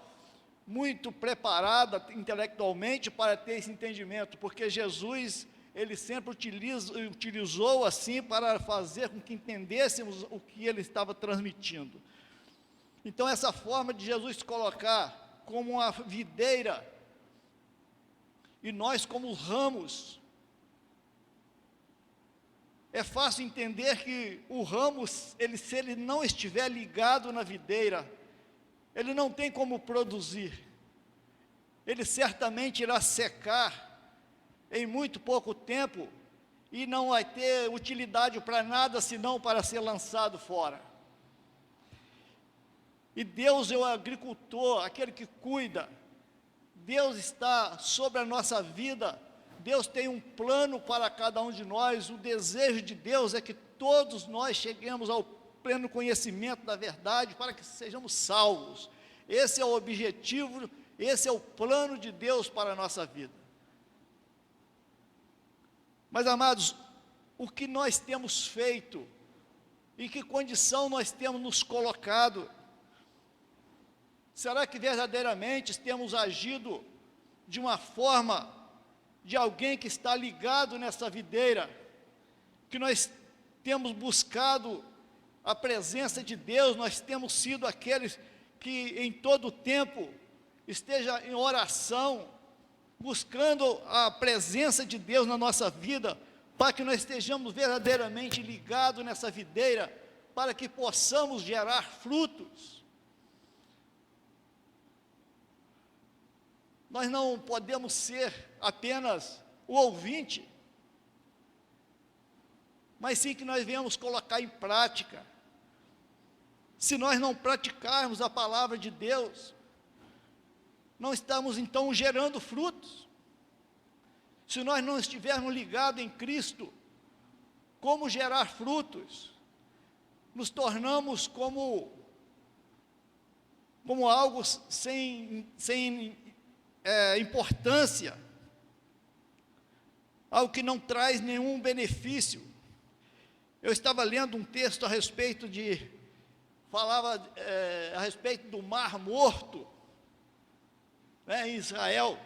muito preparada intelectualmente para ter esse entendimento, porque Jesus, Ele sempre utilizou assim para fazer com que entendêssemos o que Ele estava transmitindo. Então, essa forma de Jesus se colocar como uma videira, e nós como os ramos, é fácil entender que o ramo, se ele não estiver ligado na videira, ele não tem como produzir. Ele certamente irá secar em muito pouco tempo e não vai ter utilidade para nada, senão para ser lançado fora. E Deus é o agricultor, aquele que cuida. Deus está sobre a nossa vida. Deus tem um plano para cada um de nós. O desejo de Deus é que todos nós cheguemos ao pleno conhecimento da verdade, para que sejamos salvos. Esse é o objetivo, esse é o plano de Deus para a nossa vida. Mas, amados, o que nós temos feito, em que condição nós temos nos colocado? Será que verdadeiramente temos agido de uma forma de alguém que está ligado nessa videira, que nós temos buscado a presença de Deus, nós temos sido aqueles que em todo o tempo esteja em oração, buscando a presença de Deus na nossa vida, para que nós estejamos verdadeiramente ligados nessa videira, para que possamos gerar frutos. Nós não podemos ser apenas o ouvinte, mas sim que nós venhamos colocar em prática. Se nós não praticarmos a palavra de Deus, não estamos então gerando frutos. Se nós não estivermos ligados em Cristo, como gerar frutos? Nos tornamos como algo sem importância, algo que não traz nenhum benefício. Eu estava lendo um texto a respeito falava a respeito do Mar Morto, né, em Israel.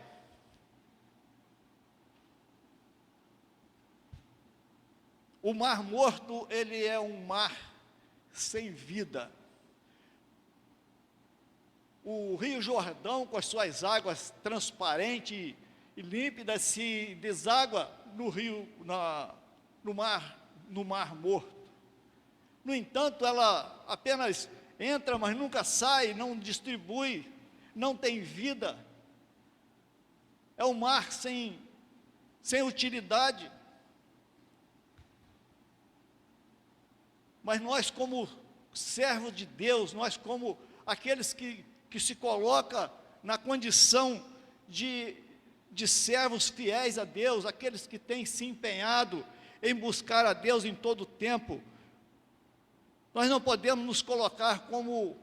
O Mar Morto, ele é um mar sem vida. O Rio Jordão, com as suas águas transparentes e límpidas, se deságua no Mar Morto. No entanto, ela apenas entra, mas nunca sai, não distribui, não tem vida. É um mar sem utilidade. Mas nós, como servos de Deus, nós como aqueles que se colocam na condição de servos fiéis a Deus, aqueles que têm se empenhado em buscar a Deus em todo o tempo, nós não podemos nos colocar como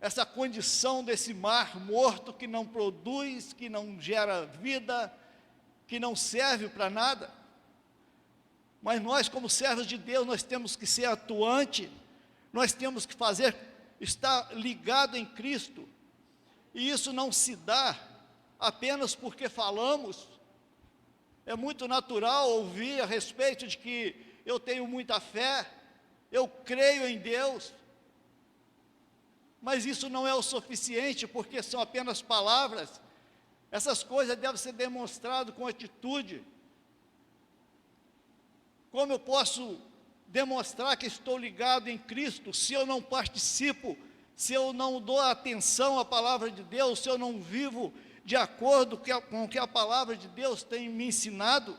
essa condição desse mar morto que não produz, que não gera vida, que não serve para nada. Mas nós, como servos de Deus, nós temos que ser atuante, nós temos que estar ligado em Cristo, e isso não se dá apenas porque falamos. É muito natural ouvir a respeito de que eu tenho muita fé, eu creio em Deus, mas isso não é o suficiente, porque são apenas palavras. Essas coisas devem ser demonstradas com atitude. Como eu posso demonstrar que estou ligado em Cristo, se eu não participo, se eu não dou atenção à palavra de Deus, se eu não vivo de acordo com o que a palavra de Deus tem me ensinado?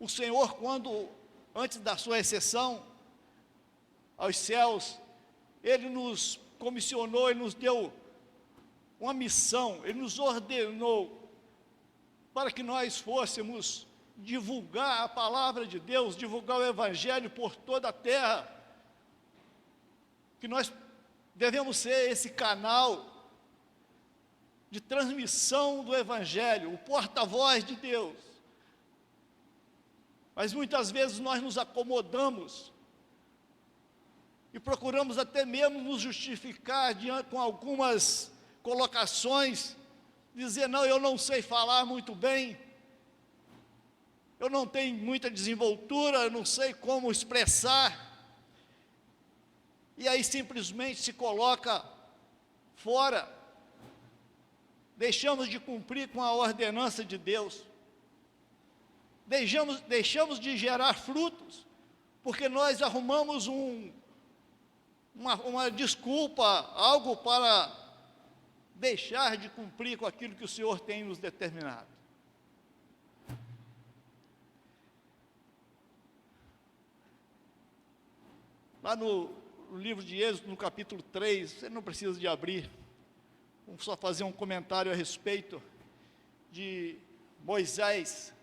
O Senhor, antes da sua ascensão aos céus, Ele nos comissionou, Ele nos deu uma missão, Ele nos ordenou para que nós fôssemos divulgar a palavra de Deus, divulgar o Evangelho por toda a terra, que nós devemos ser esse canal de transmissão do Evangelho, o porta-voz de Deus. Mas muitas vezes nós nos acomodamos e procuramos até mesmo nos justificar com algumas colocações, dizer: não, eu não sei falar muito bem, eu não tenho muita desenvoltura, eu não sei como expressar, e aí simplesmente se coloca fora, deixamos de cumprir com a ordenança de Deus, deixamos de gerar frutos, porque nós arrumamos uma desculpa, algo para deixar de cumprir com aquilo que o Senhor tem nos determinado. Lá no livro de Êxodo, no capítulo 3, você não precisa de abrir, vamos só fazer um comentário a respeito de Moisés.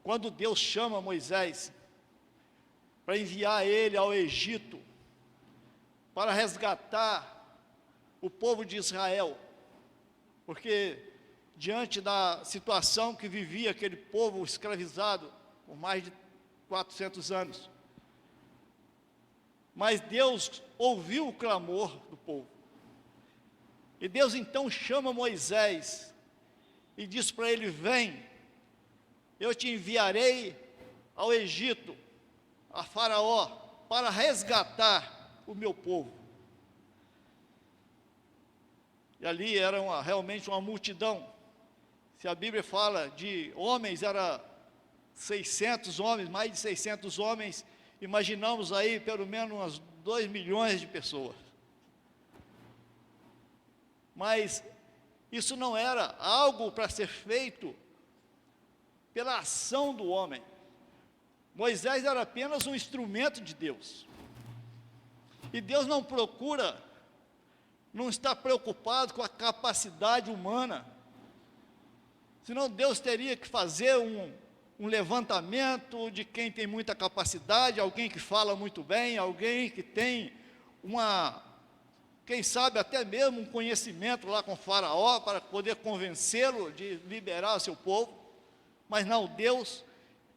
Quando Deus chama Moisés para enviar ele ao Egito, para resgatar o povo de Israel, porque diante da situação que vivia aquele povo escravizado por mais de 400 anos, mas Deus ouviu o clamor do povo, E Deus então chama Moisés e diz para ele: vem, eu te enviarei ao Egito, a Faraó, para resgatar o meu povo. E ali era realmente uma multidão. Se a Bíblia fala de homens, era 600 homens, mais de 600 homens, imaginamos aí pelo menos umas 2 milhões de pessoas. Mas isso não era algo para ser feito pela ação do homem. Moisés era apenas um instrumento de Deus. E Deus não está preocupado com a capacidade humana. Senão Deus teria que fazer um levantamento de quem tem muita capacidade, alguém que fala muito bem, alguém que tem quem sabe até mesmo um conhecimento lá com Faraó, para poder convencê-lo de liberar o seu povo. Mas não, Deus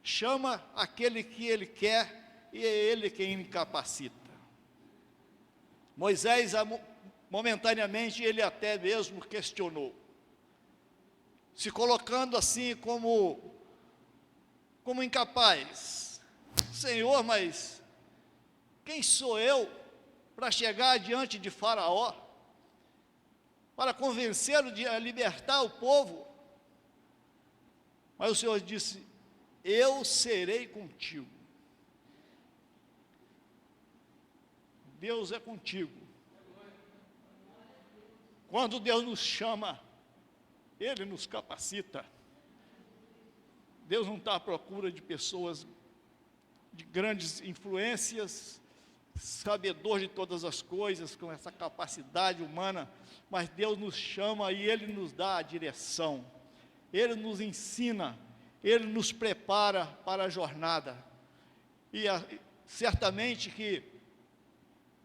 chama aquele que Ele quer, e é Ele quem capacita. Moisés, momentaneamente, ele até mesmo questionou, se colocando assim como incapaz. Senhor, mas quem sou eu para chegar diante de Faraó, para convencê-lo de libertar o povo? Mas o Senhor disse: eu serei contigo. Deus é contigo. Quando Deus nos chama, Ele nos capacita. Deus não está à procura de pessoas de grandes influências, sabedor de todas as coisas, com essa capacidade humana, mas Deus nos chama e Ele nos dá a direção, Ele nos ensina, Ele nos prepara para a jornada. E certamente que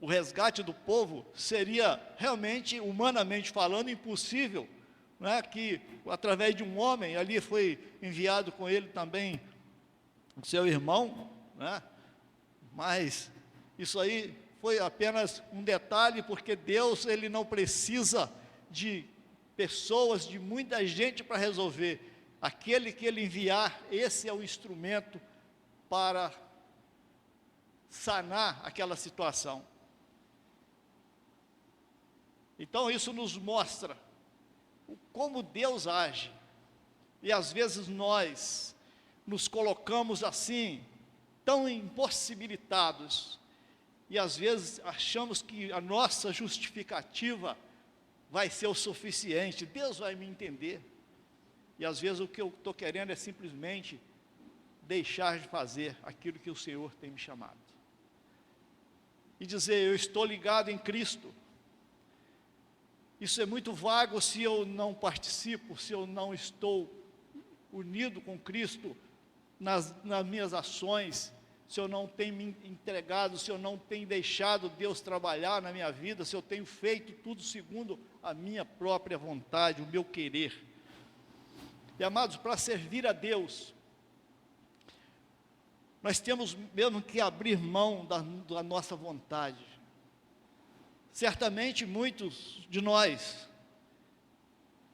o resgate do povo seria realmente, humanamente falando, impossível, né? Que através de um homem, ali foi enviado com ele também o seu irmão, né? Mas isso aí foi apenas um detalhe, porque Deus, Ele não precisa de pessoas, de muita gente para resolver. Aquele que Ele enviar, esse é o instrumento para sanar aquela situação. Então isso nos mostra como Deus age. E às vezes nós nos colocamos assim, tão impossibilitados, e às vezes achamos que a nossa justificativa vai ser o suficiente, Deus vai me entender. E às vezes o que eu estou querendo é simplesmente deixar de fazer aquilo que o Senhor tem me chamado. E dizer: eu estou ligado em Cristo. Isso é muito vago se eu não participo, se eu não estou unido com Cristo nas minhas ações, se eu não tenho me entregado, se eu não tenho deixado Deus trabalhar na minha vida, se eu tenho feito tudo segundo a minha própria vontade, o meu querer. E amados, para servir a Deus, nós temos mesmo que abrir mão da nossa vontade. Certamente muitos de nós,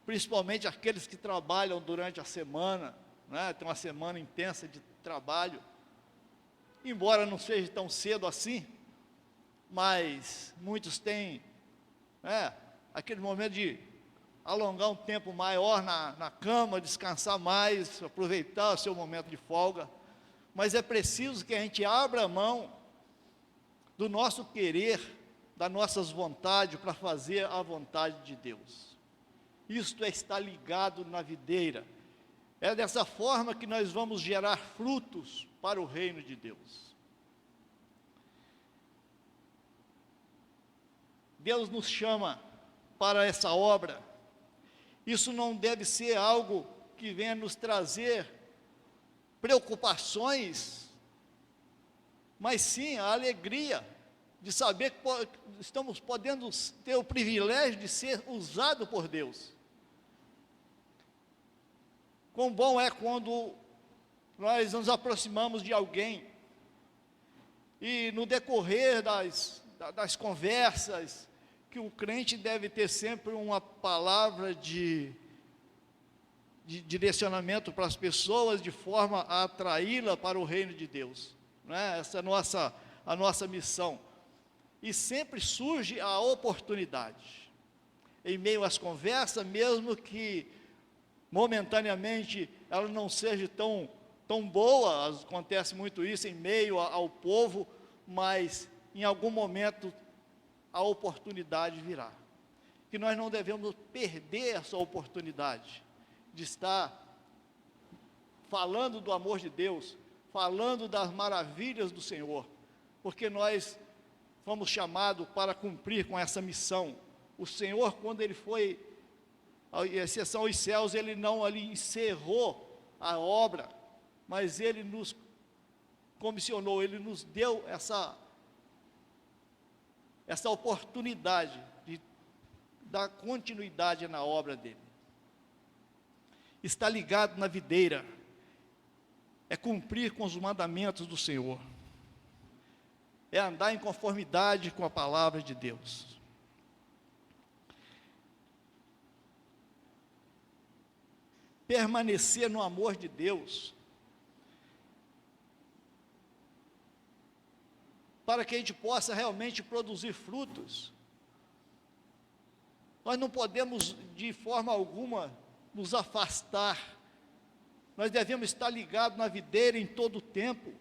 principalmente aqueles que trabalham durante a semana, né, tem uma semana intensa de trabalho, embora não seja tão cedo assim, mas muitos têm aquele momento de alongar um tempo maior na cama, descansar mais, aproveitar o seu momento de folga. Mas é preciso que a gente abra mão do nosso querer, das nossas vontades, para fazer a vontade de Deus. Isto é estar ligado na videira. É dessa forma que nós vamos gerar frutos para o reino de Deus. Deus nos chama para essa obra. Isso não deve ser algo que venha nos trazer preocupações, mas sim a alegria de saber que estamos podendo ter o privilégio de ser usado por Deus. Quão bom é quando nós nos aproximamos de alguém e no decorrer das conversas, que que o crente deve ter sempre uma palavra de direcionamento para as pessoas, de forma a atraí-la para o reino de Deus, né? Essa é a nossa missão. E sempre surge a oportunidade, em meio às conversas, mesmo que momentaneamente ela não seja tão boa, acontece muito isso em meio ao povo, mas em algum momento a oportunidade virá. Que nós não devemos perder essa oportunidade de estar falando do amor de Deus, falando das maravilhas do Senhor, porque nós fomos chamados para cumprir com essa missão. O Senhor, quando Ele foi, a exceção aos céus, Ele não ali encerrou a obra, mas Ele nos comissionou, Ele nos deu essa oportunidade de dar continuidade na obra dEle. Estar ligado na videira é cumprir com os mandamentos do Senhor, é andar em conformidade com a palavra de Deus. Permanecer no amor de Deus, para que a gente possa realmente produzir frutos. Nós não podemos de forma alguma nos afastar, nós devemos estar ligados na videira em todo o tempo,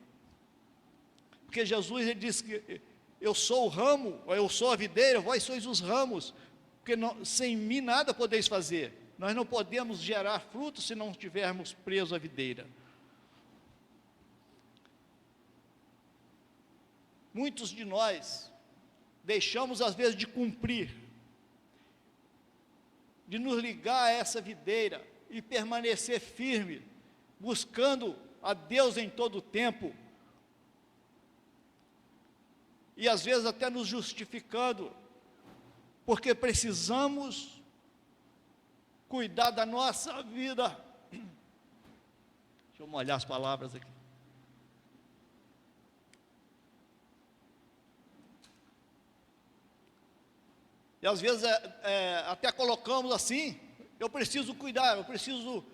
porque Jesus ele disse que eu sou o ramo, eu sou a videira, vós sois os ramos, porque sem mim nada podeis fazer. Nós não podemos gerar frutos se não estivermos presos à videira. Muitos de nós deixamos às vezes de cumprir, de nos ligar a essa videira e permanecer firme, buscando a Deus em todo o tempo, e às vezes até nos justificando, porque precisamos cuidar da nossa vida. Deixa eu molhar as palavras aqui. E às vezes até colocamos assim, eu preciso cuidar, eu preciso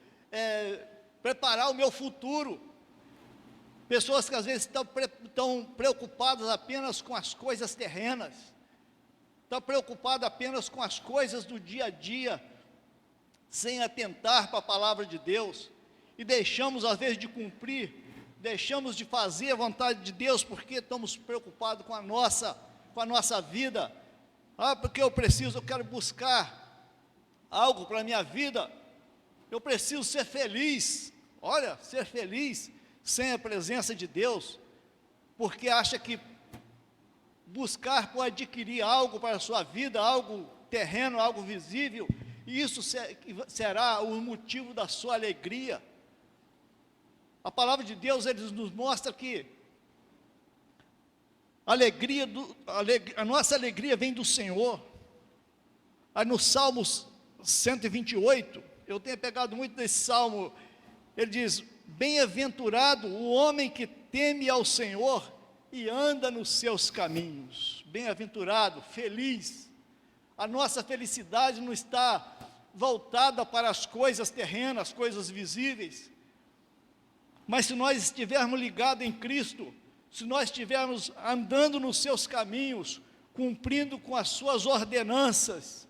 preparar o meu futuro. Pessoas que às vezes estão preocupadas apenas com as coisas terrenas, estão preocupadas apenas com as coisas do dia a dia, sem atentar para a palavra de Deus, e deixamos às vezes de cumprir, deixamos de fazer a vontade de Deus, porque estamos preocupados com a nossa vida. Porque eu quero buscar algo para a minha vida, eu preciso ser feliz. Olha, ser feliz sem a presença de Deus, porque acha que buscar por adquirir algo para a sua vida, algo terreno, algo visível, e isso será o motivo da sua alegria. A palavra de Deus ele nos mostra que a nossa alegria vem do Senhor. Aí no Salmos 128, eu tenho pegado muito desse salmo, ele diz: bem-aventurado o homem que teme ao Senhor e anda nos seus caminhos. Bem-aventurado, feliz. A nossa felicidade não está voltada para as coisas terrenas, as coisas visíveis, mas se nós estivermos ligados em Cristo, se nós estivermos andando nos seus caminhos, cumprindo com as suas ordenanças,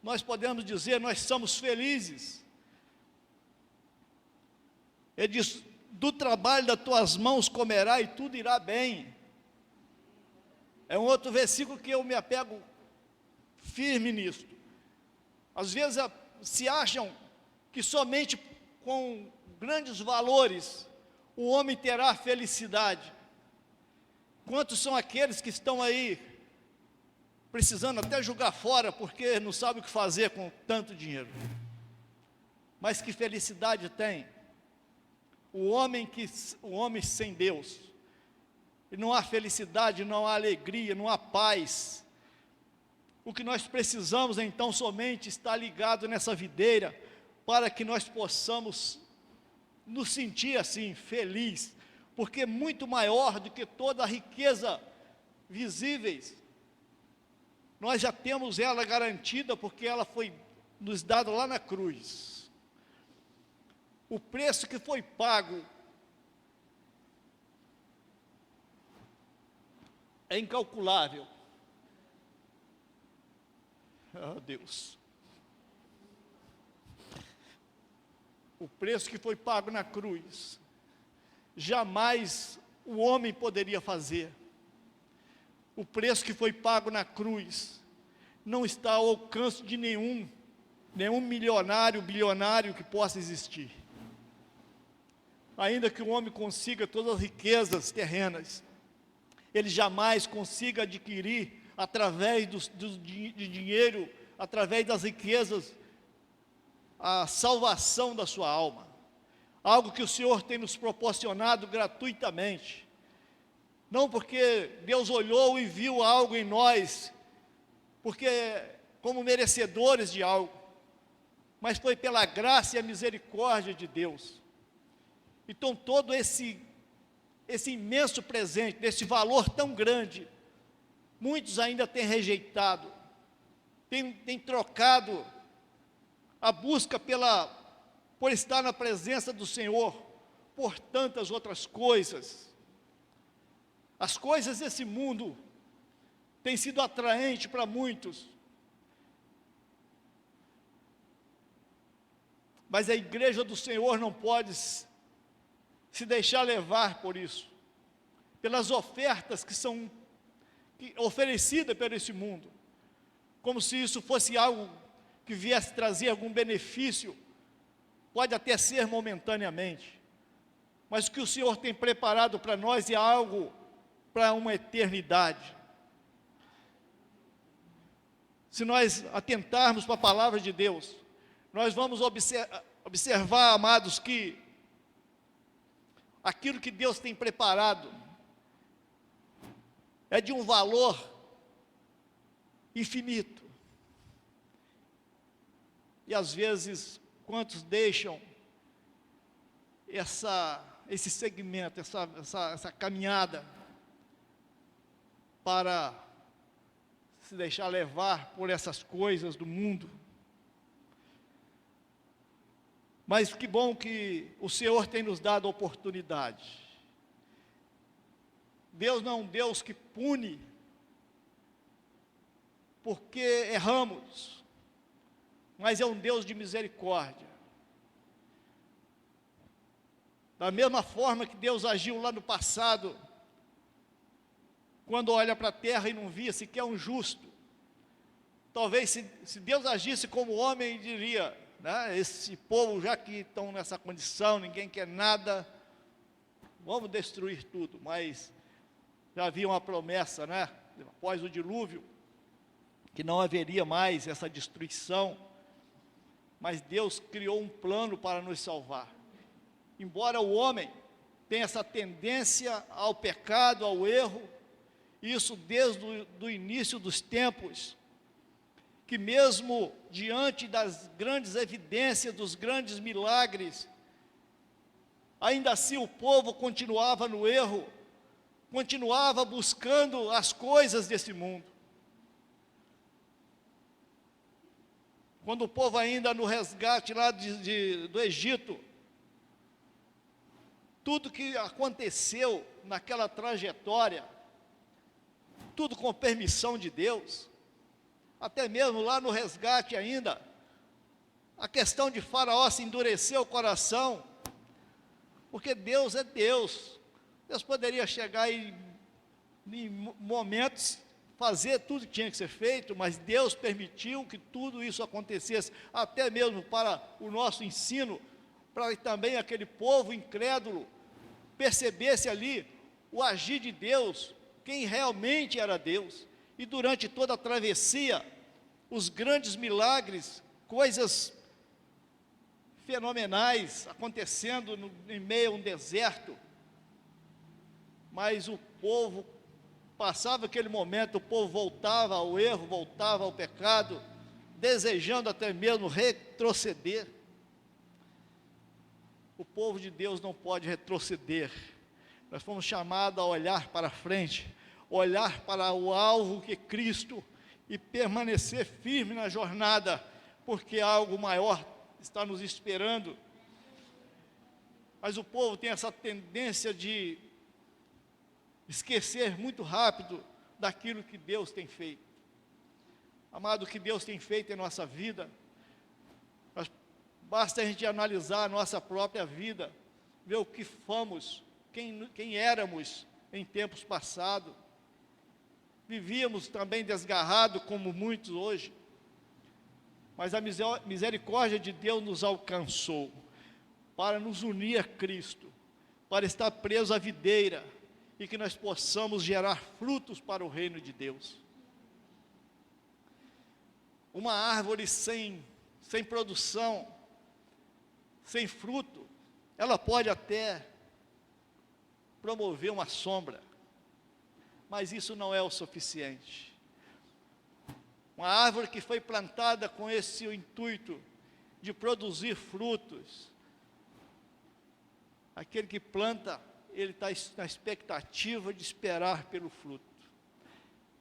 nós podemos dizer, nós somos felizes. Ele diz: do trabalho das tuas mãos comerá e tudo irá bem. É um outro versículo que eu me apego firme nisso. Às vezes se acham que somente com grandes valores o homem terá felicidade. Quantos são aqueles que estão aí precisando até jogar fora porque não sabem o que fazer com tanto dinheiro? Mas que felicidade tem o homem sem Deus? E não há felicidade, não há alegria, não há paz. O que nós precisamos então somente estar ligado nessa videira, para que nós possamos nos sentir assim, feliz, porque muito maior do que toda a riqueza visíveis, nós já temos ela garantida, porque ela foi nos dada lá na cruz. O preço que foi pago é incalculável. Oh, Deus. O preço que foi pago na cruz, jamais o homem poderia fazer. O preço que foi pago na cruz não está ao alcance de nenhum milionário, bilionário que possa existir. Ainda que o homem consiga todas as riquezas terrenas, ele jamais consiga adquirir através de dinheiro, através das riquezas, a salvação da sua alma. Algo que o Senhor tem nos proporcionado gratuitamente. Não porque Deus olhou e viu algo em nós, porque como merecedores de algo, mas foi pela graça e a misericórdia de Deus. Então todo esse imenso presente, desse valor tão grande, muitos ainda têm rejeitado, têm trocado a busca por estar na presença do Senhor, por tantas outras coisas. As coisas desse mundo têm sido atraentes para muitos, mas a igreja do Senhor não pode se deixar levar por isso, pelas ofertas que são oferecidas por esse mundo, como se isso fosse algo que viesse trazer algum benefício. Pode até ser momentaneamente, mas o que o Senhor tem preparado para nós é algo para uma eternidade. Se nós atentarmos para a palavra de Deus, nós vamos observar, amados, que aquilo que Deus tem preparado é de um valor infinito. E às vezes, quantos deixam esse segmento, essa caminhada, para se deixar levar por essas coisas do mundo. Mas que bom que o Senhor tem nos dado a oportunidade. Deus não é um Deus que pune porque erramos, mas é um Deus de misericórdia. Da mesma forma que Deus agiu lá no passado, quando olha para a terra e não via sequer um justo. Talvez se Deus agisse como homem, diria, né, esse povo, já que estão nessa condição, ninguém quer nada, vamos destruir tudo. Mas já havia uma promessa, né, após o dilúvio, que não haveria mais essa destruição, mas Deus criou um plano para nos salvar. Embora o homem tenha essa tendência ao pecado, ao erro, isso desde o início dos tempos, que mesmo diante das grandes evidências, dos grandes milagres, ainda assim o povo continuava no erro, continuava buscando as coisas desse mundo. Quando o povo ainda no resgate lá do Egito, tudo que aconteceu naquela trajetória, tudo com permissão de Deus, até mesmo lá no resgate ainda, a questão de Faraó se endurecer o coração, porque Deus é Deus. Deus poderia chegar em momentos, fazer tudo que tinha que ser feito, mas Deus permitiu que tudo isso acontecesse, até mesmo para o nosso ensino, para que também aquele povo incrédulo percebesse ali o agir de Deus, quem realmente era Deus. E durante toda a travessia, os grandes milagres, coisas fenomenais acontecendo em meio a um deserto, mas o povo passava aquele momento, o povo voltava ao erro, voltava ao pecado, desejando até mesmo retroceder. O povo de Deus não pode retroceder. Nós fomos chamados a olhar para frente, olhar para o alvo que é Cristo, e permanecer firme na jornada, porque algo maior está nos esperando. Mas o povo tem essa tendência de esquecer muito rápido daquilo que Deus tem feito. Amado, o que Deus tem feito em nossa vida, basta a gente analisar a nossa própria vida, ver o que fomos, quem éramos em tempos passados. Vivíamos também desgarrado como muitos hoje, mas a misericórdia de Deus nos alcançou para nos unir a Cristo, para estar presos à videira e que nós possamos gerar frutos para o reino de Deus. Uma árvore sem produção, sem fruto, ela pode até promover uma sombra, mas isso não é o suficiente. Uma árvore que foi plantada com esse intuito de produzir frutos, aquele que planta, ele está na expectativa de esperar pelo fruto.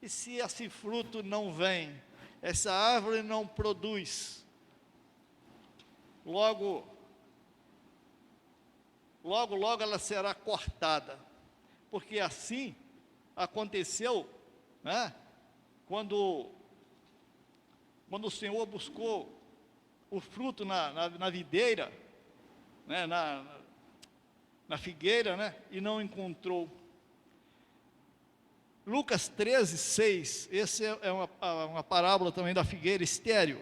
E se esse fruto não vem, essa árvore não produz, logo ela será cortada, porque assim aconteceu, né, quando o Senhor buscou o fruto na videira, né, na figueira, né, e não encontrou. Lucas 13:6, esse é uma parábola também da figueira estéril.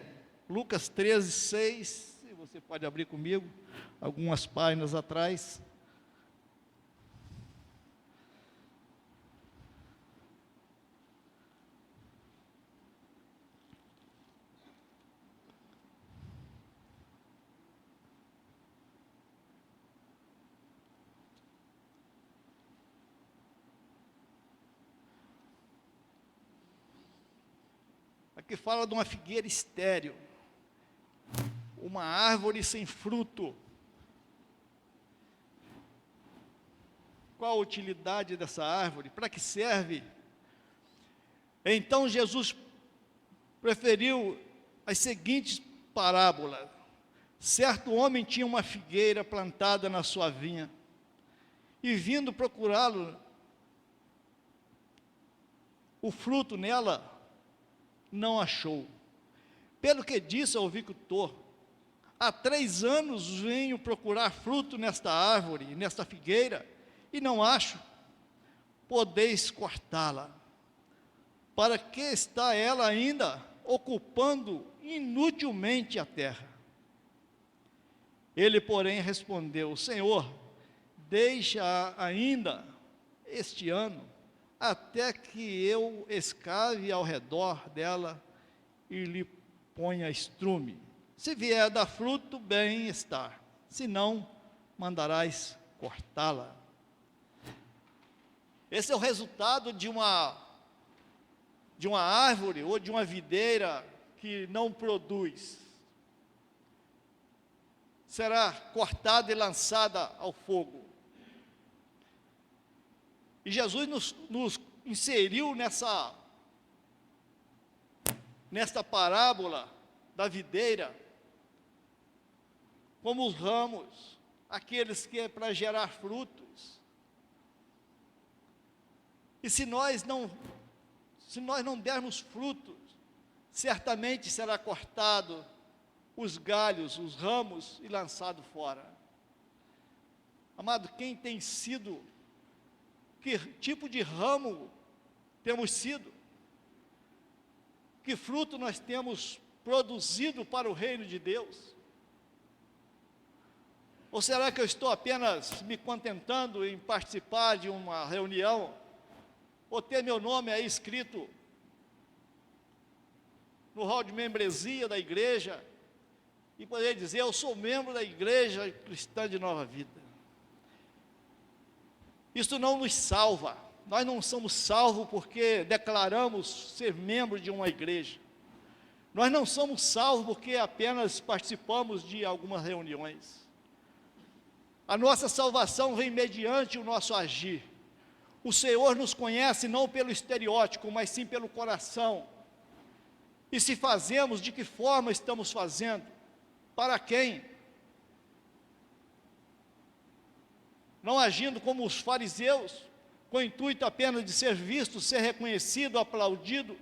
Lucas 13:6, se você pode abrir comigo, algumas páginas atrás. Aqui fala de uma figueira estéril, uma árvore sem fruto. Qual a utilidade dessa árvore? Para que serve? Então Jesus preferiu as seguintes parábolas. Certo homem tinha uma figueira plantada na sua vinha, e vindo procurá-lo, o fruto nela não achou. Pelo que disse ao agricultor: há 3 anos venho procurar fruto nesta árvore, nesta figueira, e não acho. Podeis cortá-la. Para que está ela ainda ocupando inutilmente a terra? Ele, porém, respondeu: Senhor, deixa ainda este ano, até que eu escave ao redor dela e lhe ponha estrume. Se vier a dar fruto, bem está, se não, mandarás cortá-la. Esse é o resultado de uma árvore ou de uma videira que não produz. Será cortada e lançada ao fogo. E Jesus nos inseriu nesta parábola da videira, como os ramos, aqueles que é para gerar frutos. E se nós não dermos frutos, certamente será cortado os galhos, os ramos e lançado fora. Amado, quem tem sido, que tipo de ramo temos sido? Que fruto nós temos produzido para o reino de Deus? Ou será que eu estou apenas me contentando em participar de uma reunião, ou ter meu nome aí escrito no hall de membresia da igreja, e poder dizer: eu sou membro da igreja cristã de Nova Vida? Isso não nos salva. Nós não somos salvos porque declaramos ser membro de uma igreja. Nós não somos salvos porque apenas participamos de algumas reuniões. A nossa salvação vem mediante o nosso agir. O Senhor nos conhece não pelo estereótipo, mas sim pelo coração. E se fazemos, de que forma estamos fazendo? Para quem? Não agindo como os fariseus, com o intuito apenas de ser visto, ser reconhecido, aplaudido,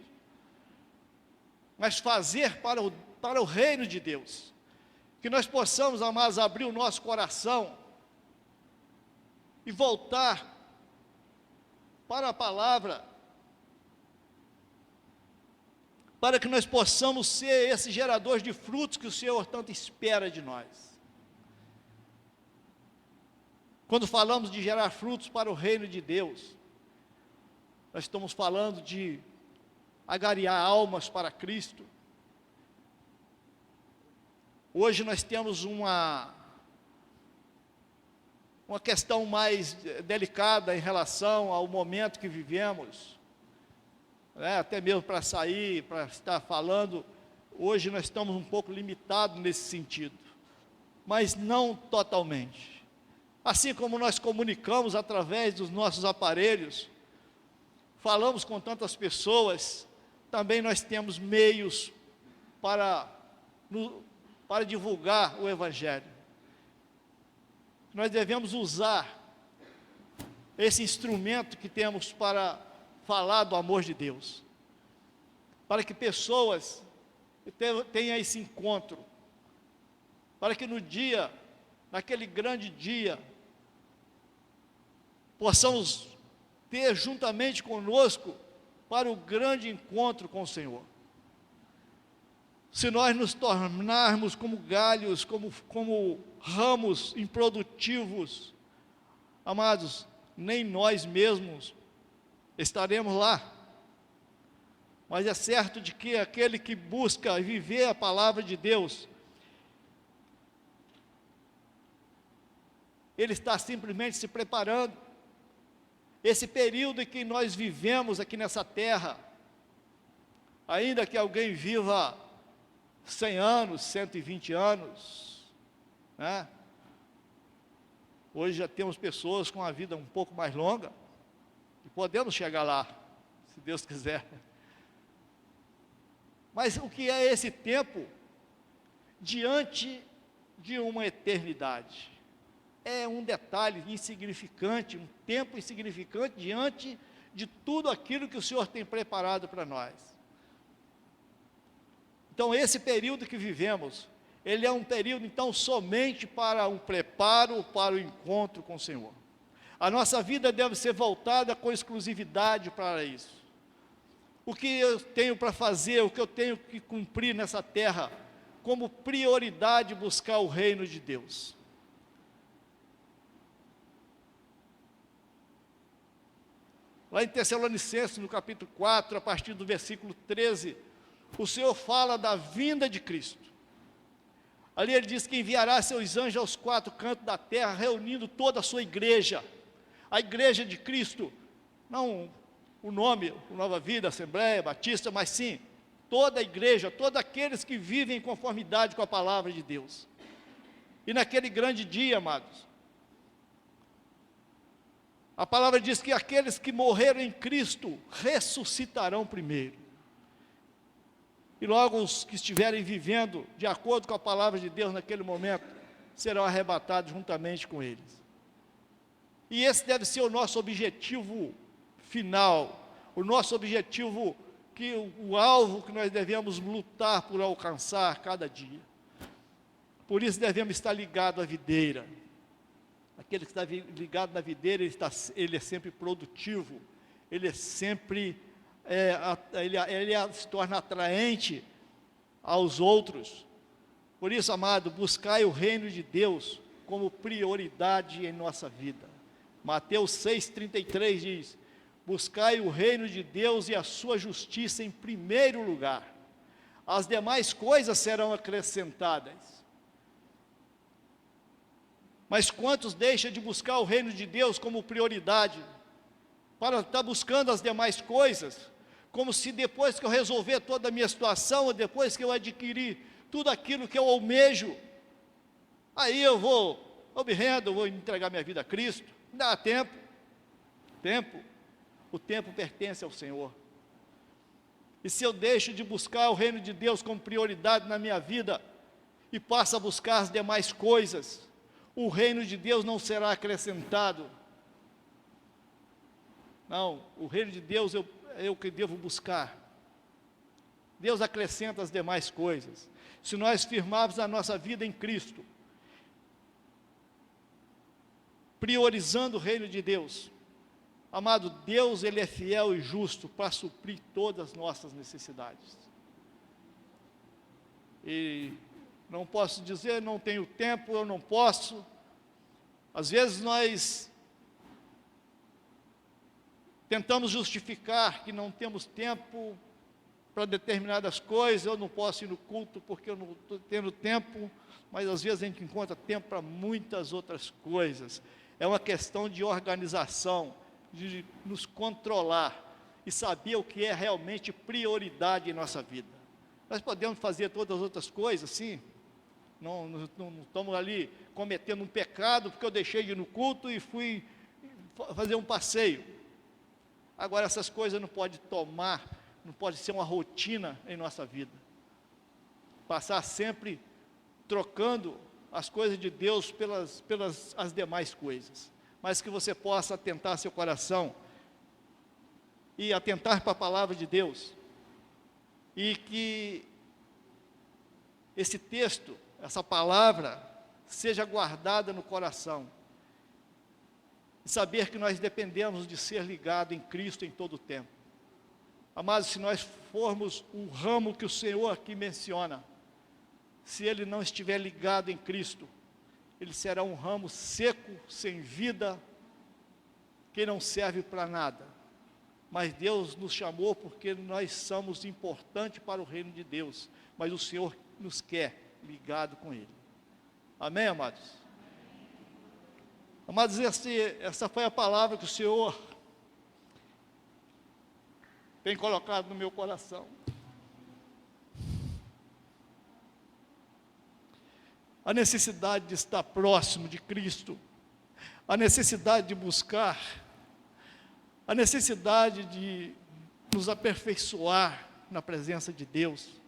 mas fazer para o reino de Deus. Que nós possamos, amados, abrir o nosso coração e voltar para a palavra, para que nós possamos ser esses geradores de frutos que o Senhor tanto espera de nós. Quando falamos de gerar frutos para o reino de Deus, nós estamos falando de agariar almas para Cristo. Hoje nós temos uma questão mais delicada em relação ao momento que vivemos, né? Até mesmo para sair, para estar falando, hoje nós estamos um pouco limitados nesse sentido, mas não totalmente. Assim como nós comunicamos através dos nossos aparelhos, falamos com tantas pessoas, também nós temos meios para divulgar o Evangelho. Nós devemos usar esse instrumento que temos para falar do amor de Deus, para que pessoas tenham esse encontro, para que naquele grande dia, possamos ter juntamente conosco para o grande encontro com o Senhor. Se nós nos tornarmos como galhos, como ramos improdutivos, amados, nem nós mesmos estaremos lá. Mas é certo de que aquele que busca viver a palavra de Deus, ele está simplesmente se preparando. Esse período em que nós vivemos aqui nessa terra, ainda que alguém viva 100 anos, 120 anos, né? Hoje já temos pessoas com a vida um pouco mais longa, e podemos chegar lá, se Deus quiser. Mas o que é esse tempo diante de uma eternidade? É um detalhe insignificante, um tempo insignificante diante de tudo aquilo que o Senhor tem preparado para nós. Então, esse período que vivemos, ele é um período, então, somente para um preparo para o encontro com o Senhor. A nossa vida deve ser voltada com exclusividade para isso. O que eu tenho para fazer, o que eu tenho que cumprir nessa terra, como prioridade buscar o reino de Deus. Lá em Tessalonicenses, no capítulo 4, a partir do versículo 13, o Senhor fala da vinda de Cristo. Ali ele diz que enviará seus anjos aos 4 cantos da terra, reunindo toda a sua igreja. A igreja de Cristo, não o nome, o Nova Vida, Assembleia, Batista, mas sim, toda a igreja, todos aqueles que vivem em conformidade com a palavra de Deus. E naquele grande dia, amados, a palavra diz que aqueles que morreram em Cristo ressuscitarão primeiro. E logo os que estiverem vivendo de acordo com a palavra de Deus naquele momento, serão arrebatados juntamente com eles. E esse deve ser o nosso objetivo final, o nosso objetivo, o alvo que nós devemos lutar por alcançar cada dia. Por isso devemos estar ligados à videira. Aquele que está ligado na videira, ele é sempre produtivo, ele é sempre, ele se torna atraente aos outros. Por isso, amado, buscai o reino de Deus como prioridade em nossa vida. Mateus 6,33 diz: buscai o reino de Deus e a sua justiça em primeiro lugar, as demais coisas serão acrescentadas. Mas quantos deixam de buscar o reino de Deus como prioridade, para estar buscando as demais coisas, como se depois que eu resolver toda a minha situação, ou depois que eu adquirir tudo aquilo que eu almejo, aí eu me rendo, vou entregar minha vida a Cristo. Não dá tempo, o tempo pertence ao Senhor. E se eu deixo de buscar o reino de Deus como prioridade na minha vida e passo a buscar as demais coisas, o reino de Deus não será acrescentado. Não, o reino de Deus é o que devo buscar. Deus acrescenta as demais coisas. Se nós firmarmos a nossa vida em Cristo, priorizando o reino de Deus, amado, Deus, Ele é fiel e justo para suprir todas as nossas necessidades. E não posso dizer, não tenho tempo, eu não posso. Às vezes nós tentamos justificar que não temos tempo para determinadas coisas. Eu não posso ir no culto porque eu não estou tendo tempo, mas às vezes a gente encontra tempo para muitas outras coisas. É uma questão de organização, de nos controlar e saber o que é realmente prioridade em nossa vida. Nós podemos fazer todas as outras coisas, sim. Não estamos ali cometendo um pecado porque eu deixei de ir no culto e fui fazer um passeio. Agora, essas coisas não podem não pode ser uma rotina em nossa vida. Passar sempre trocando as coisas de Deus pelas as demais coisas. Mas que você possa atentar seu coração e atentar para a palavra de Deus. E que esse texto, essa palavra, seja guardada no coração. E saber que nós dependemos de ser ligado em Cristo em todo o tempo. Amados, se nós formos o ramo que o Senhor aqui menciona, se ele não estiver ligado em Cristo, ele será um ramo seco, sem vida, que não serve para nada. Mas Deus nos chamou porque nós somos importantes para o reino de Deus, mas o Senhor nos quer ligado com Ele. Amém, amados? Amados, essa foi a palavra que o Senhor tem colocado no meu coração. A necessidade de estar próximo de Cristo, a necessidade de buscar, a necessidade de nos aperfeiçoar na presença de Deus.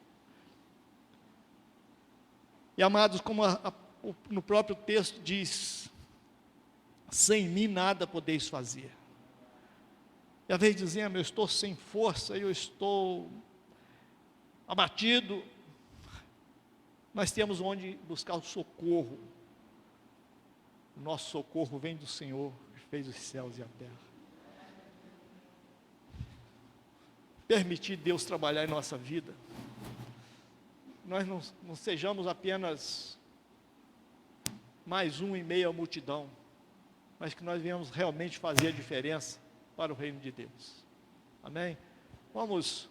E amados, como no próprio texto diz, sem mim nada podeis fazer. E às vezes dizendo, eu estou sem força, eu estou abatido. Nós temos onde buscar o socorro. O nosso socorro vem do Senhor, que fez os céus e a terra. Permitir Deus trabalhar em nossa vida. Nós não sejamos apenas mais um em meio à multidão, mas que nós venhamos realmente fazer a diferença para o reino de Deus. Amém? Vamos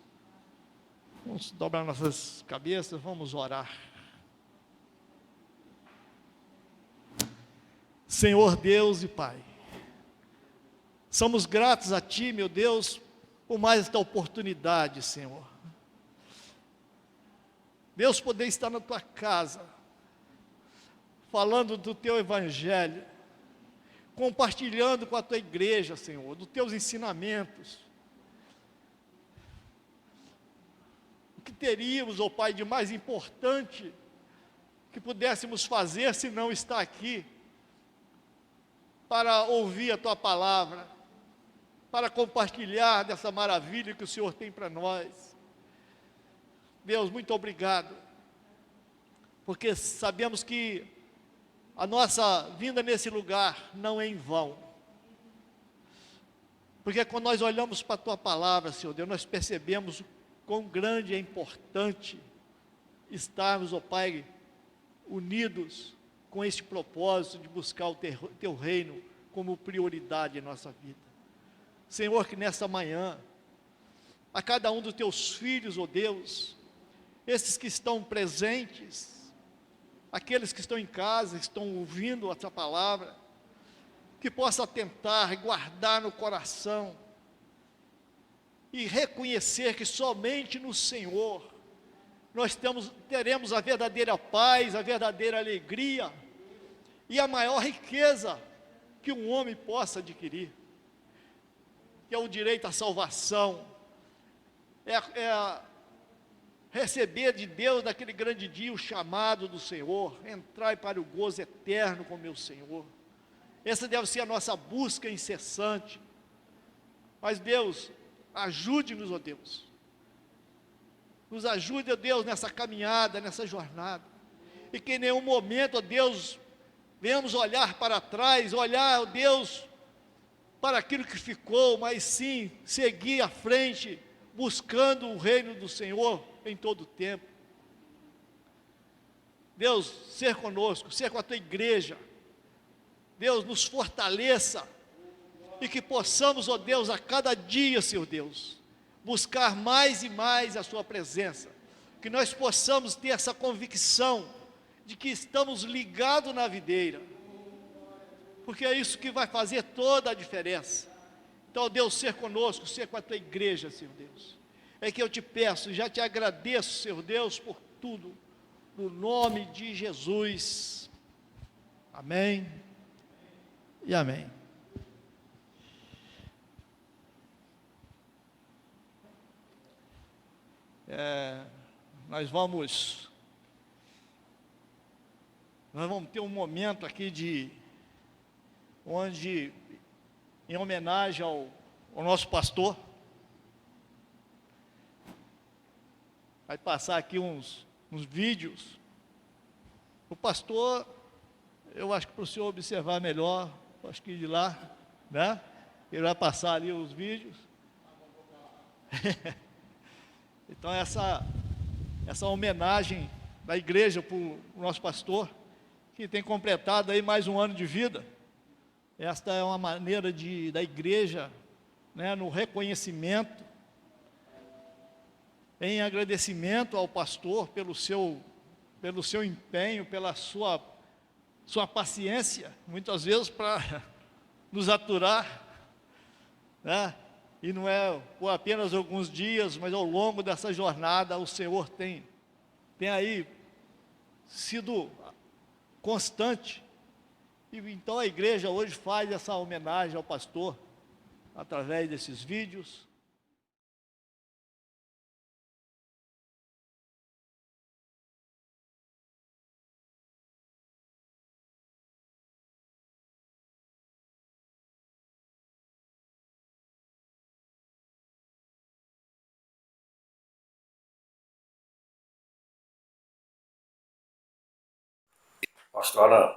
dobrar nossas cabeças, vamos orar. Senhor Deus e Pai, somos gratos a Ti, meu Deus, por mais esta oportunidade, Senhor. Deus, poder estar na Tua casa, falando do Teu Evangelho, compartilhando com a Tua igreja, Senhor, dos Teus ensinamentos. O que teríamos, ó Pai, de mais importante que pudéssemos fazer se não estar aqui, para ouvir a Tua palavra, para compartilhar dessa maravilha que o Senhor tem para nós. Deus, muito obrigado, porque sabemos que a nossa vinda nesse lugar não é em vão, porque quando nós olhamos para a Tua palavra, Senhor Deus, nós percebemos o quão grande é importante estarmos, ó Pai, unidos com este propósito de buscar o Teu reino como prioridade em nossa vida. Senhor, que nessa manhã, a cada um dos Teus filhos, ó Deus, esses que estão presentes, aqueles que estão em casa, que estão ouvindo essa palavra, que possa atentar e guardar no coração, e reconhecer que somente no Senhor, nós teremos a verdadeira paz, a verdadeira alegria, e a maior riqueza que um homem possa adquirir, que é o direito à salvação, é receber de Deus naquele grande dia o chamado do Senhor, entrar para o gozo eterno com meu Senhor. Essa deve ser a nossa busca incessante. Mas Deus, ajude-nos, ó Deus. Nos ajude, ó Deus, nessa caminhada, nessa jornada. E que em nenhum momento, ó Deus, venhamos olhar para trás, olhar, ó Deus, para aquilo que ficou, mas sim seguir à frente, buscando o reino do Senhor em todo o tempo. Deus, ser conosco, ser com a tua igreja. Deus, nos fortaleça e que possamos, ó Deus, a cada dia, Senhor Deus, buscar mais e mais a sua presença. Que nós possamos ter essa convicção de que estamos ligados na videira, porque é isso que vai fazer toda a diferença. Então, Deus, ser conosco, ser com a tua igreja, Senhor Deus. É que eu te peço, já te agradeço, Senhor Deus, por tudo, no nome de Jesus. Amém e amém. Nós vamos ter um momento aqui onde, em homenagem ao nosso pastor, vai passar aqui uns vídeos. O pastor, eu acho que para o senhor observar melhor, acho que de lá, né? Ele vai passar ali os vídeos. Então essa homenagem da igreja para o nosso pastor, que tem completado aí mais um ano de vida. Esta é uma maneira da igreja, né, no reconhecimento, em agradecimento ao pastor pelo seu empenho, pela sua paciência, muitas vezes para nos aturar, né? E não é por apenas alguns dias, mas ao longo dessa jornada o Senhor tem aí sido constante. E então a igreja hoje faz essa homenagem ao pastor através desses vídeos. Pastor Alan,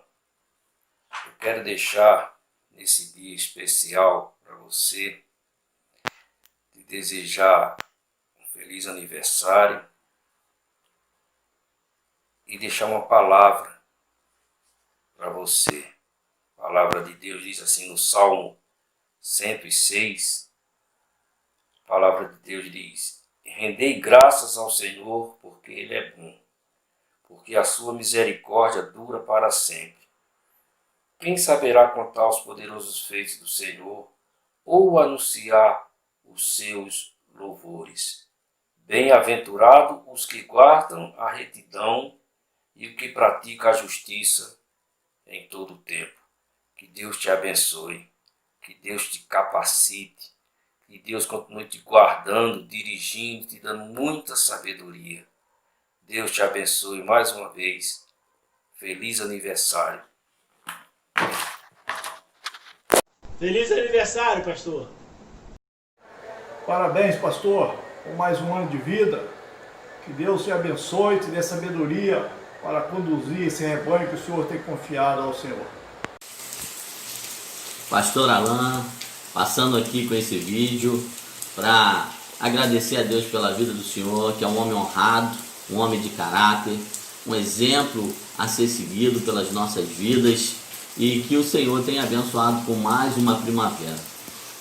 eu quero deixar nesse dia especial para você, te desejar um feliz aniversário e deixar uma palavra para você. A palavra de Deus diz assim no Salmo 106, a palavra de Deus diz: rendei graças ao Senhor porque Ele é bom, porque a sua misericórdia dura para sempre. Quem saberá contar os poderosos feitos do Senhor, ou anunciar os seus louvores? Bem-aventurado os que guardam a retidão e o que pratica a justiça em todo o tempo. Que Deus te abençoe, que Deus te capacite, que Deus continue te guardando, dirigindo, te dando muita sabedoria. Deus te abençoe mais uma vez. Feliz aniversário. Feliz aniversário, pastor. Parabéns, pastor, por mais um ano de vida. Que Deus te abençoe, te dê sabedoria para conduzir esse rebanho que o Senhor tem confiado ao Senhor. Pastor Alan, passando aqui com esse vídeo para agradecer a Deus pela vida do senhor, que é um homem honrado, um homem de caráter, um exemplo a ser seguido pelas nossas vidas, e que o Senhor tenha abençoado com mais uma primavera.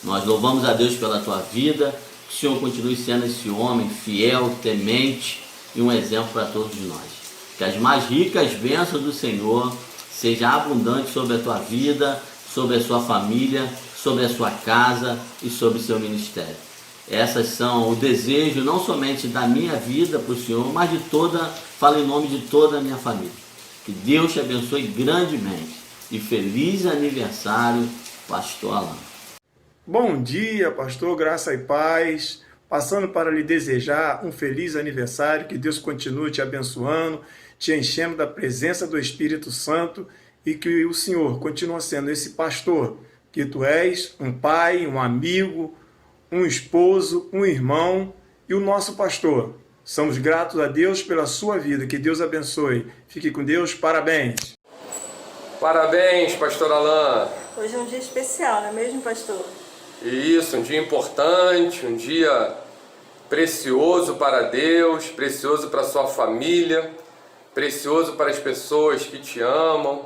Nós louvamos a Deus pela tua vida, que o Senhor continue sendo esse homem fiel, temente e um exemplo para todos nós. Que as mais ricas bênçãos do Senhor sejam abundantes sobre a tua vida, sobre a sua família, sobre a sua casa e sobre o seu ministério. Essas são o desejo não somente da minha vida para o Senhor, mas de falo em nome de toda a minha família. Que Deus te abençoe grandemente. E feliz aniversário, pastor Alan. Bom dia, pastor, graça e paz. passando para lhe desejar um feliz aniversário, que Deus continue te abençoando, te enchendo da presença do Espírito Santo e que o Senhor continue sendo esse pastor que tu és, um pai, um amigo, um esposo, um irmão e o nosso pastor. Somos gratos a Deus pela sua vida, que Deus abençoe. Fique com Deus, parabéns. Parabéns, pastor Alain. Hoje é um dia especial, não é mesmo, pastor? Isso, um dia importante, um dia precioso para Deus, precioso para a sua família, precioso para as pessoas que te amam,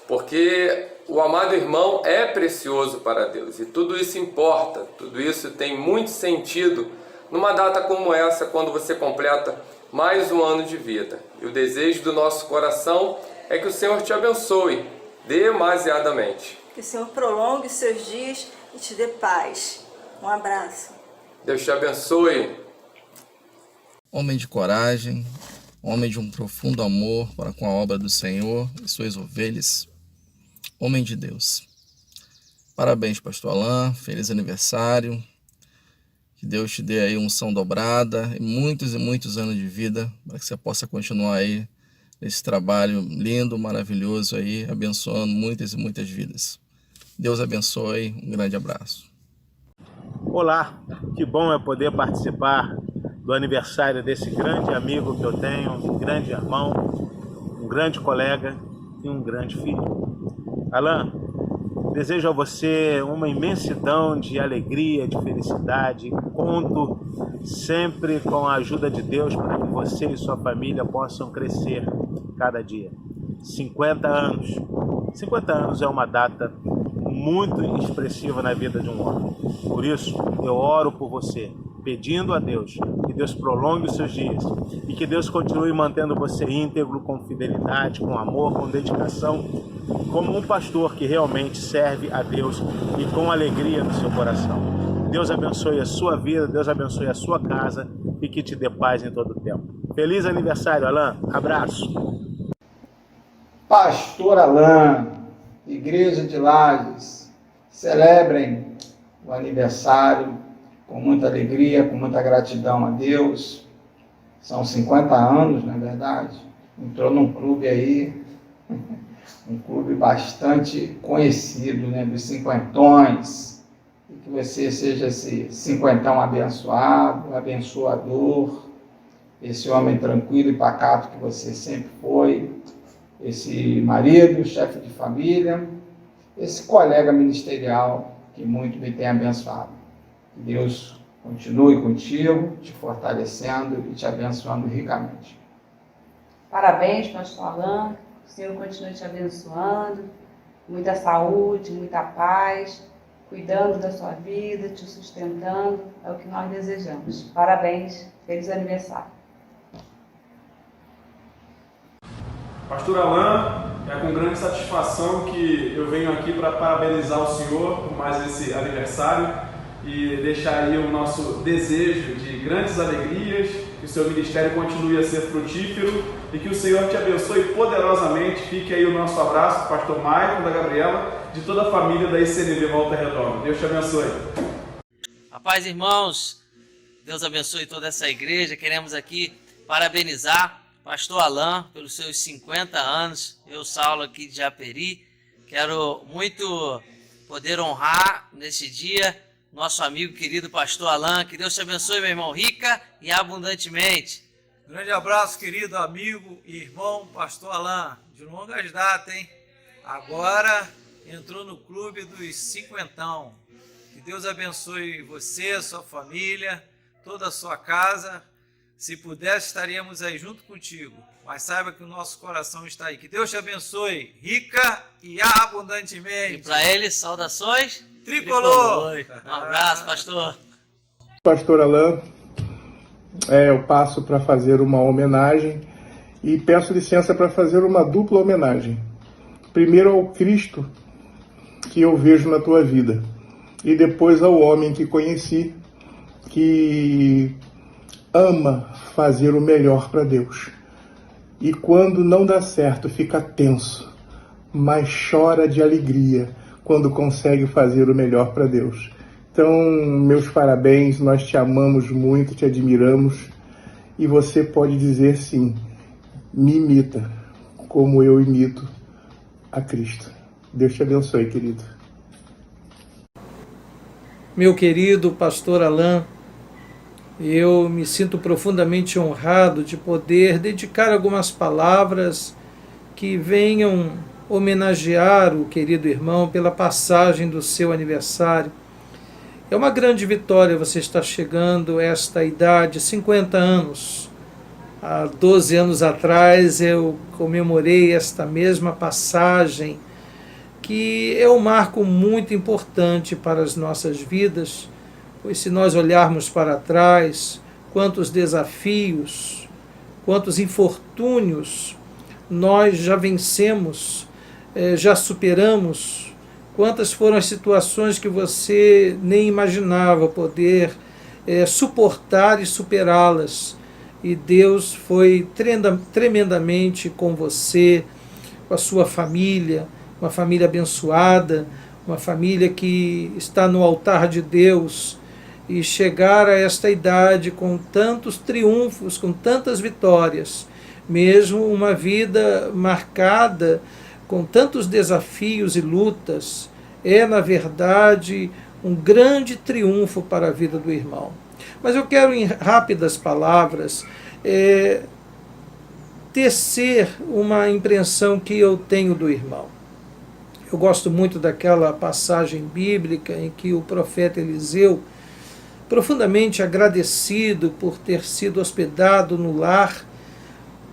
porque o amado irmão é precioso para Deus e tudo isso importa, tudo isso tem muito sentido numa data como essa, quando você completa mais um ano de vida. E o desejo do nosso coração é que o Senhor te abençoe demasiadamente. Que o Senhor prolongue os seus dias e te dê paz. Um abraço. Deus te abençoe. Homem de coragem, homem de um profundo amor para com a obra do Senhor e suas ovelhas, homem de Deus. Parabéns, pastor Alain, feliz aniversário, que Deus te dê aí unção dobrada e muitos anos de vida, para que você possa continuar aí nesse trabalho lindo, maravilhoso aí, abençoando muitas e muitas vidas. Deus abençoe, um grande abraço. Olá, que bom é poder participar do aniversário desse grande amigo que eu tenho, um grande irmão, um grande colega e um grande filho. Alain, desejo a você uma imensidão de alegria, de felicidade. Conto sempre com a ajuda de Deus para que você e sua família possam crescer cada dia. 50 anos. 50 anos é uma data muito expressiva na vida de um homem. Por isso, eu oro por você, pedindo a Deus que Deus prolongue os seus dias e que Deus continue mantendo você íntegro, com fidelidade, com amor, com dedicação, como um pastor que realmente serve a Deus e com alegria no seu coração. Deus abençoe a sua vida, Deus abençoe a sua casa e que te dê paz em todo o tempo. Feliz aniversário, Alain. Abraço. Pastor Alain, Igreja de Lages, celebrem o aniversário com muita alegria, com muita gratidão a Deus. São 50 anos, na verdade. Entrou num clube aí, um clube bastante conhecido, né, dos cinquentões. E que você seja esse cinquentão abençoado, abençoador, esse homem tranquilo e pacato que você sempre foi, esse marido, chefe de família, esse colega ministerial que muito me tem abençoado. Que Deus continue contigo, te fortalecendo e te abençoando ricamente. Parabéns, pastor Alain, que o Senhor continue te abençoando, muita saúde, muita paz, cuidando da sua vida, te sustentando, é o que nós desejamos. Parabéns, feliz aniversário. Pastor Alain, é com grande satisfação que eu venho aqui para parabenizar o senhor por mais esse aniversário e deixar aí o nosso desejo de grandes alegrias, que o seu ministério continue a ser frutífero e que o Senhor te abençoe poderosamente. Fique aí o nosso abraço, pastor Maicon, da Gabriela, de toda a família da ICNV Volta Redonda. Deus te abençoe. A paz, irmãos, Deus abençoe toda essa igreja. Queremos aqui parabenizar pastor Alain pelos seus 50 anos. Eu, Saulo, aqui de Japeri, quero muito poder honrar nesse dia nosso amigo querido pastor Alain. Que Deus te abençoe, meu irmão, rica e abundantemente. Grande abraço, querido amigo e irmão pastor Alain, de longas datas, hein? Agora entrou no clube dos cinquentão. Que Deus abençoe você, sua família, toda a sua casa. Se pudesse, estaríamos aí junto contigo, mas saiba que o nosso coração está aí. Que Deus te abençoe, rica e abundantemente. E para ele, saudações tricolor. Um abraço, pastor. Pastor Alain, eu passo para fazer uma homenagem e peço licença para fazer uma dupla homenagem. Primeiro ao Cristo que eu vejo na tua vida e depois ao homem que conheci, que ama fazer o melhor para Deus. E quando não dá certo, fica tenso, mas chora de alegria quando consegue fazer o melhor para Deus. Então, meus parabéns, nós te amamos muito, te admiramos, e você pode dizer sim, me imita, como eu imito a Cristo. Deus te abençoe, querido. Meu querido pastor Alain, eu me sinto profundamente honrado de poder dedicar algumas palavras que venham homenagear o querido irmão pela passagem do seu aniversário. É uma grande vitória você estar chegando a esta idade, 50 anos. Há 12 anos atrás eu comemorei esta mesma passagem, que é um marco muito importante para as nossas vidas, pois se nós olharmos para trás, quantos desafios, quantos infortúnios nós já vencemos, já superamos, quantas foram as situações que você nem imaginava poder suportar e superá-las. E Deus foi tremendamente com você, com a sua família, uma família abençoada, uma família que está no altar de Deus, e chegar a esta idade com tantos triunfos, com tantas vitórias, mesmo uma vida marcada com tantos desafios e lutas, é na verdade um grande triunfo para a vida do irmão. Mas eu quero, em rápidas palavras, tecer uma impressão que eu tenho do irmão. Eu gosto muito daquela passagem bíblica em que o profeta Eliseu, profundamente agradecido por ter sido hospedado no lar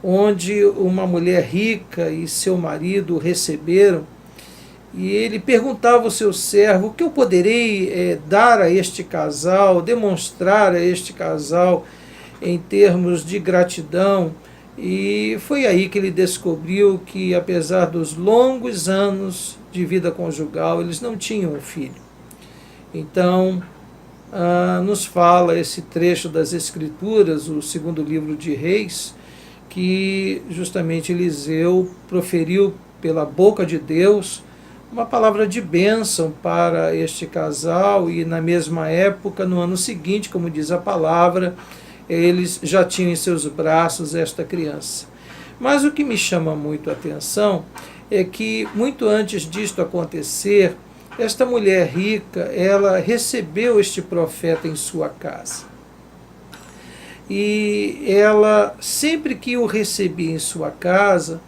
onde uma mulher rica e seu marido o receberam, e ele perguntava ao seu servo: o que eu poderei dar a este casal, demonstrar a este casal em termos de gratidão? E foi aí que ele descobriu que, apesar dos longos anos de vida conjugal, eles não tinham um filho. Então, nos fala esse trecho das Escrituras, o segundo livro de Reis, que justamente Eliseu proferiu pela boca de Deus uma palavra de bênção para este casal, e na mesma época, no ano seguinte, como diz a palavra, eles já tinham em seus braços esta criança. Mas o que me chama muito a atenção é que, muito antes disto acontecer, esta mulher rica, ela recebeu este profeta em sua casa. E ela, sempre que o recebia em sua casa,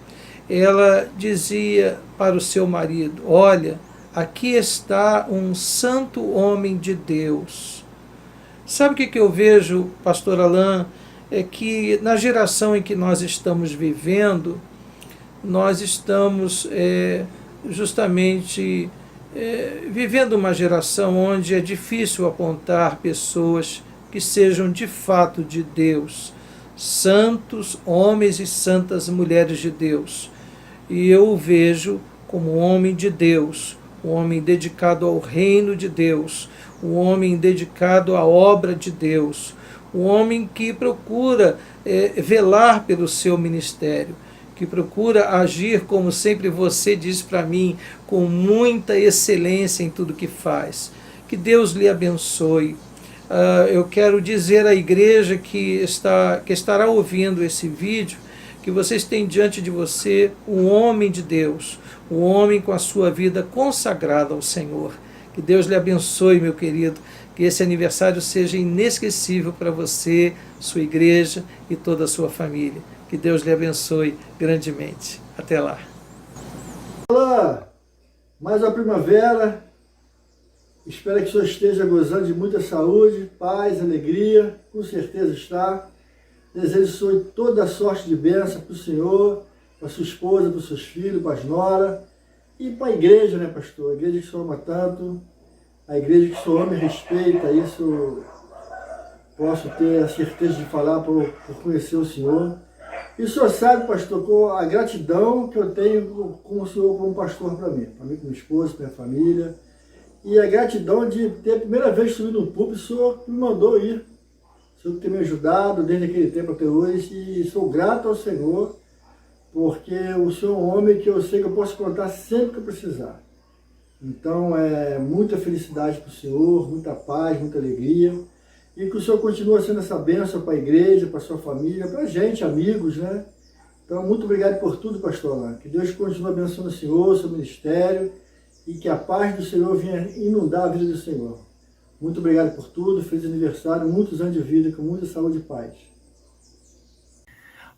ela dizia para o seu marido: olha, aqui está um santo homem de Deus. Sabe o que eu vejo, pastor Alain? É que na geração em que nós estamos vivendo, nós estamos justamente vivendo uma geração onde é difícil apontar pessoas que sejam de fato de Deus, santos homens e santas mulheres de Deus. E eu o vejo como um homem de Deus, um homem dedicado ao reino de Deus, um homem dedicado à obra de Deus, um homem que procura velar pelo seu ministério, que procura agir, como sempre você diz para mim, com muita excelência em tudo que faz. Que Deus lhe abençoe. Eu quero dizer à igreja que estará ouvindo esse vídeo, que vocês têm diante de você um homem de Deus, um homem com a sua vida consagrada ao Senhor. Que Deus lhe abençoe, meu querido, que esse aniversário seja inesquecível para você, sua igreja e toda a sua família. Que Deus lhe abençoe grandemente. Até lá. Olá, mais uma primavera. Espero que o senhor esteja gozando de muita saúde, paz, alegria. Com certeza está. Desejo toda a sorte de bênção para o senhor, para a sua esposa, para os seus filhos, para as noras. E para a igreja, né, pastor? A igreja que o senhor ama tanto, a igreja que o senhor ama e respeita, isso posso ter a certeza de falar por conhecer o senhor. E o senhor sabe, pastor, com a gratidão que eu tenho com o senhor como pastor para mim, com minha esposa, para minha família. E a gratidão de ter a primeira vez subido no púlpito, o senhor me mandou ir. O senhor tem me ajudado desde aquele tempo até hoje, e sou grato ao Senhor, porque o senhor é um homem que eu sei que eu posso contar sempre que eu precisar. Então, muita felicidade para o senhor, muita paz, muita alegria. E que o senhor continue sendo essa bênção para a igreja, para a sua família, para a gente, amigos, né? Então, muito obrigado por tudo, pastor Alain. Que Deus continue abençoando o senhor, seu ministério, e que a paz do Senhor venha inundar a vida do Senhor. Muito obrigado por tudo, feliz aniversário, muitos anos de vida, com muita saúde e paz.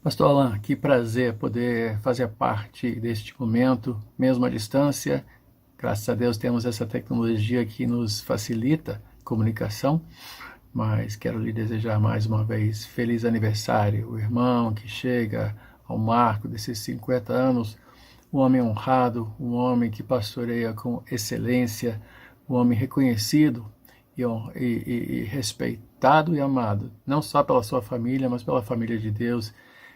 Pastor Alain, que prazer poder fazer parte deste momento, mesmo à distância. Graças a Deus temos essa tecnologia que nos facilita a comunicação, mas quero lhe desejar mais uma vez feliz aniversário, o irmão que chega ao marco desses 50 anos, um homem honrado, um homem que pastoreia com excelência, um homem reconhecido e respeitado e amado, não só pela sua família, mas pela família de Deus,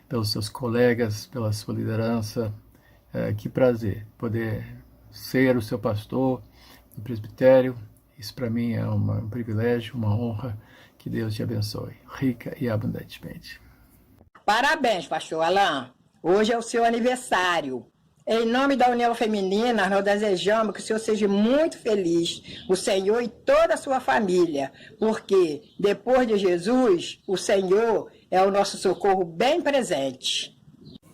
pelos seus colegas, pela sua liderança. Que prazer poder ser o seu pastor no presbitério. Isso para mim é um privilégio, uma honra. Que Deus te abençoe, rica e abundantemente. Parabéns, pastor Alain. Hoje é o seu aniversário. Em nome da União Feminina, nós desejamos que o senhor seja muito feliz, o senhor e toda a sua família, porque depois de Jesus, o Senhor é o nosso socorro bem presente.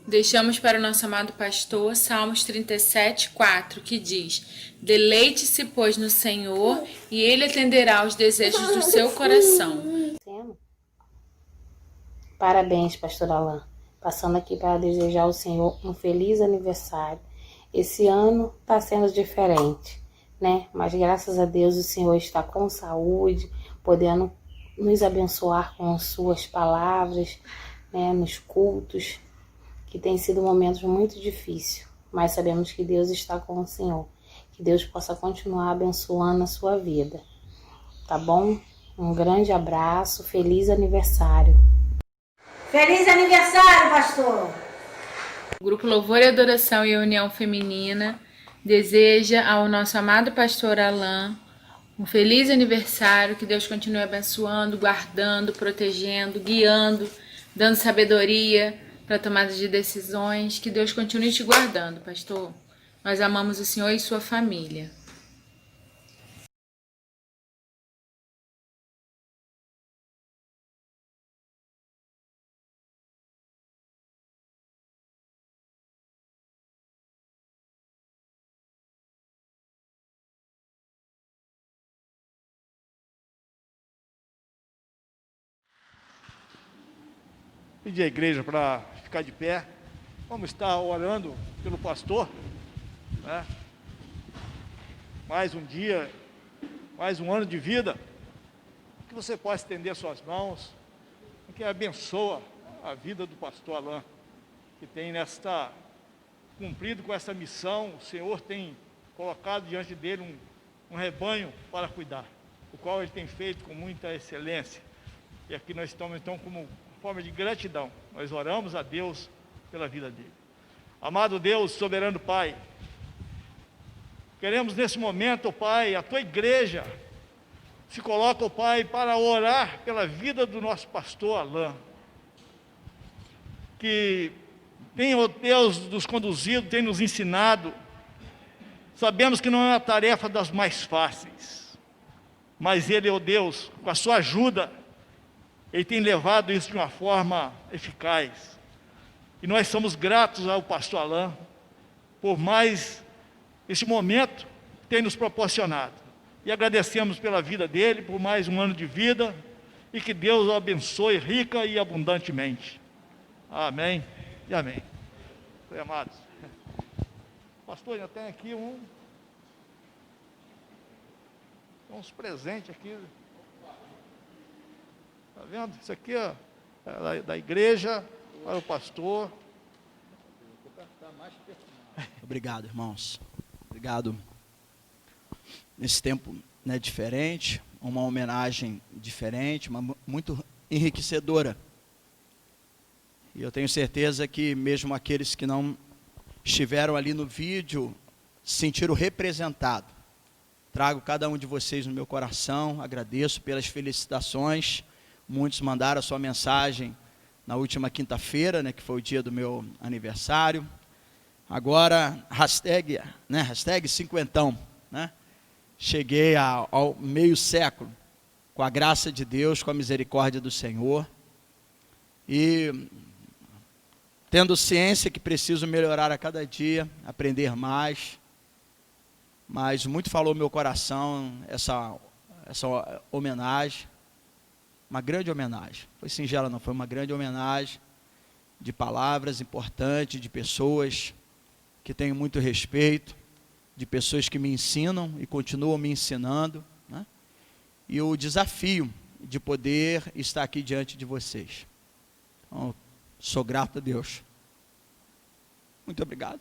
Deixamos para o nosso amado pastor Salmos 37:4, que diz: deleite-se, pois, no Senhor, e Ele atenderá aos desejos do seu coração. Parabéns, pastor Alain. Passando aqui para desejar ao Senhor um feliz aniversário. Esse ano está sendo diferente, né? Mas graças a Deus o Senhor está com saúde, podendo nos abençoar com suas palavras, né? Nos cultos, que tem sido momentos muito difíceis. Mas sabemos que Deus está com o Senhor. Que Deus possa continuar abençoando a sua vida. Tá bom? Um grande abraço, feliz aniversário. Feliz aniversário, pastor! O Grupo Louvor e Adoração e a União Feminina deseja ao nosso amado pastor Alain um feliz aniversário, que Deus continue abençoando, guardando, protegendo, guiando, dando sabedoria para a tomada de decisões, que Deus continue te guardando, pastor. Nós amamos o Senhor e sua família. Pedir à igreja para ficar de pé. Vamos estar orando pelo pastor, né? Mais um dia, mais um ano de vida. Que você possa estender suas mãos, que abençoa a vida do pastor Alain, que tem cumprido com essa missão. O Senhor tem colocado diante dele um rebanho para cuidar, o qual ele tem feito com muita excelência. E aqui nós estamos então como forma de gratidão, nós oramos a Deus pela vida dele. Amado Deus, soberano Pai, queremos nesse momento, ó Pai, a tua igreja se coloca, ó Pai, para orar pela vida do nosso pastor Alain, que tem, ó Deus, nos conduzido, tem nos ensinado. Sabemos que não é uma tarefa das mais fáceis, mas ele, ó Deus, com a sua ajuda, ele tem levado isso de uma forma eficaz. E nós somos gratos ao pastor Alain por mais esse momento que tem nos proporcionado. E agradecemos pela vida dele, por mais um ano de vida, e que Deus o abençoe rica e abundantemente. Amém e amém. Amados, pastor, já tem aqui uns presentes aqui. Está vendo? Isso aqui é da igreja para o pastor. Obrigado, irmãos. Obrigado. Nesse tempo, né, diferente, uma homenagem diferente, muito enriquecedora. E eu tenho certeza que mesmo aqueles que não estiveram ali no vídeo se sentiram representados. Trago cada um de vocês no meu coração, agradeço pelas felicitações. Muitos mandaram a sua mensagem na última quinta-feira, né, que foi o dia do meu aniversário. Agora, hashtag cinquentão. né? Cheguei ao meio século, com a graça de Deus, com a misericórdia do Senhor, e tendo ciência que preciso melhorar a cada dia, aprender mais, mas muito falou meu coração essa homenagem, uma grande homenagem. Foi singela, não, foi uma grande homenagem de palavras importantes, de pessoas que tenho muito respeito, de pessoas que me ensinam e continuam me ensinando, né? E o desafio de poder estar aqui diante de vocês. Então, sou grato a Deus. Muito obrigado.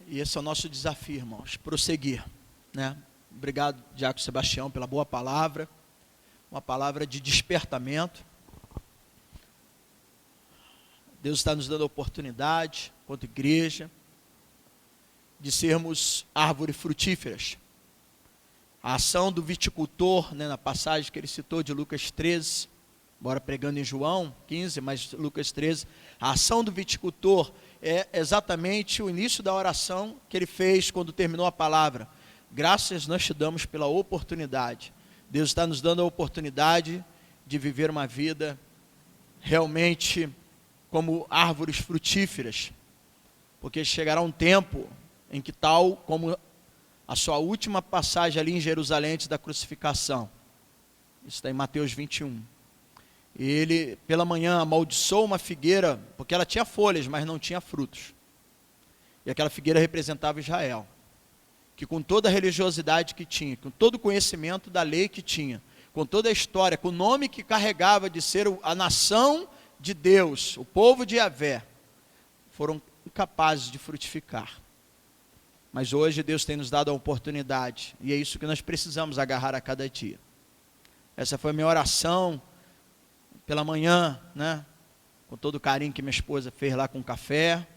E esse é o nosso desafio, irmãos, prosseguir, né? Obrigado, Diácono Sebastião, pela boa palavra, uma palavra de despertamento. Deus está nos dando a oportunidade, enquanto igreja, de sermos árvores frutíferas. A ação do viticultor, né, na passagem que ele citou de Lucas 13, embora pregando em João 15, mas Lucas 13, a ação do viticultor é exatamente o início da oração que ele fez quando terminou a palavra. Graças nós te damos pela oportunidade. Deus está nos dando a oportunidade de viver uma vida realmente como árvores frutíferas, porque chegará um tempo em que, tal como a sua última passagem ali em Jerusalém antes da crucificação, isso está em Mateus 21, ele pela manhã amaldiçoou uma figueira, porque ela tinha folhas, mas não tinha frutos, e aquela figueira representava Israel, que com toda a religiosidade que tinha, com todo o conhecimento da lei que tinha, com toda a história, com o nome que carregava de ser a nação de Deus, o povo de Yahvé, foram incapazes de frutificar. Mas hoje Deus tem nos dado a oportunidade, e é isso que nós precisamos agarrar a cada dia. Essa foi a minha oração pela manhã, né? Com todo o carinho que minha esposa fez lá com café,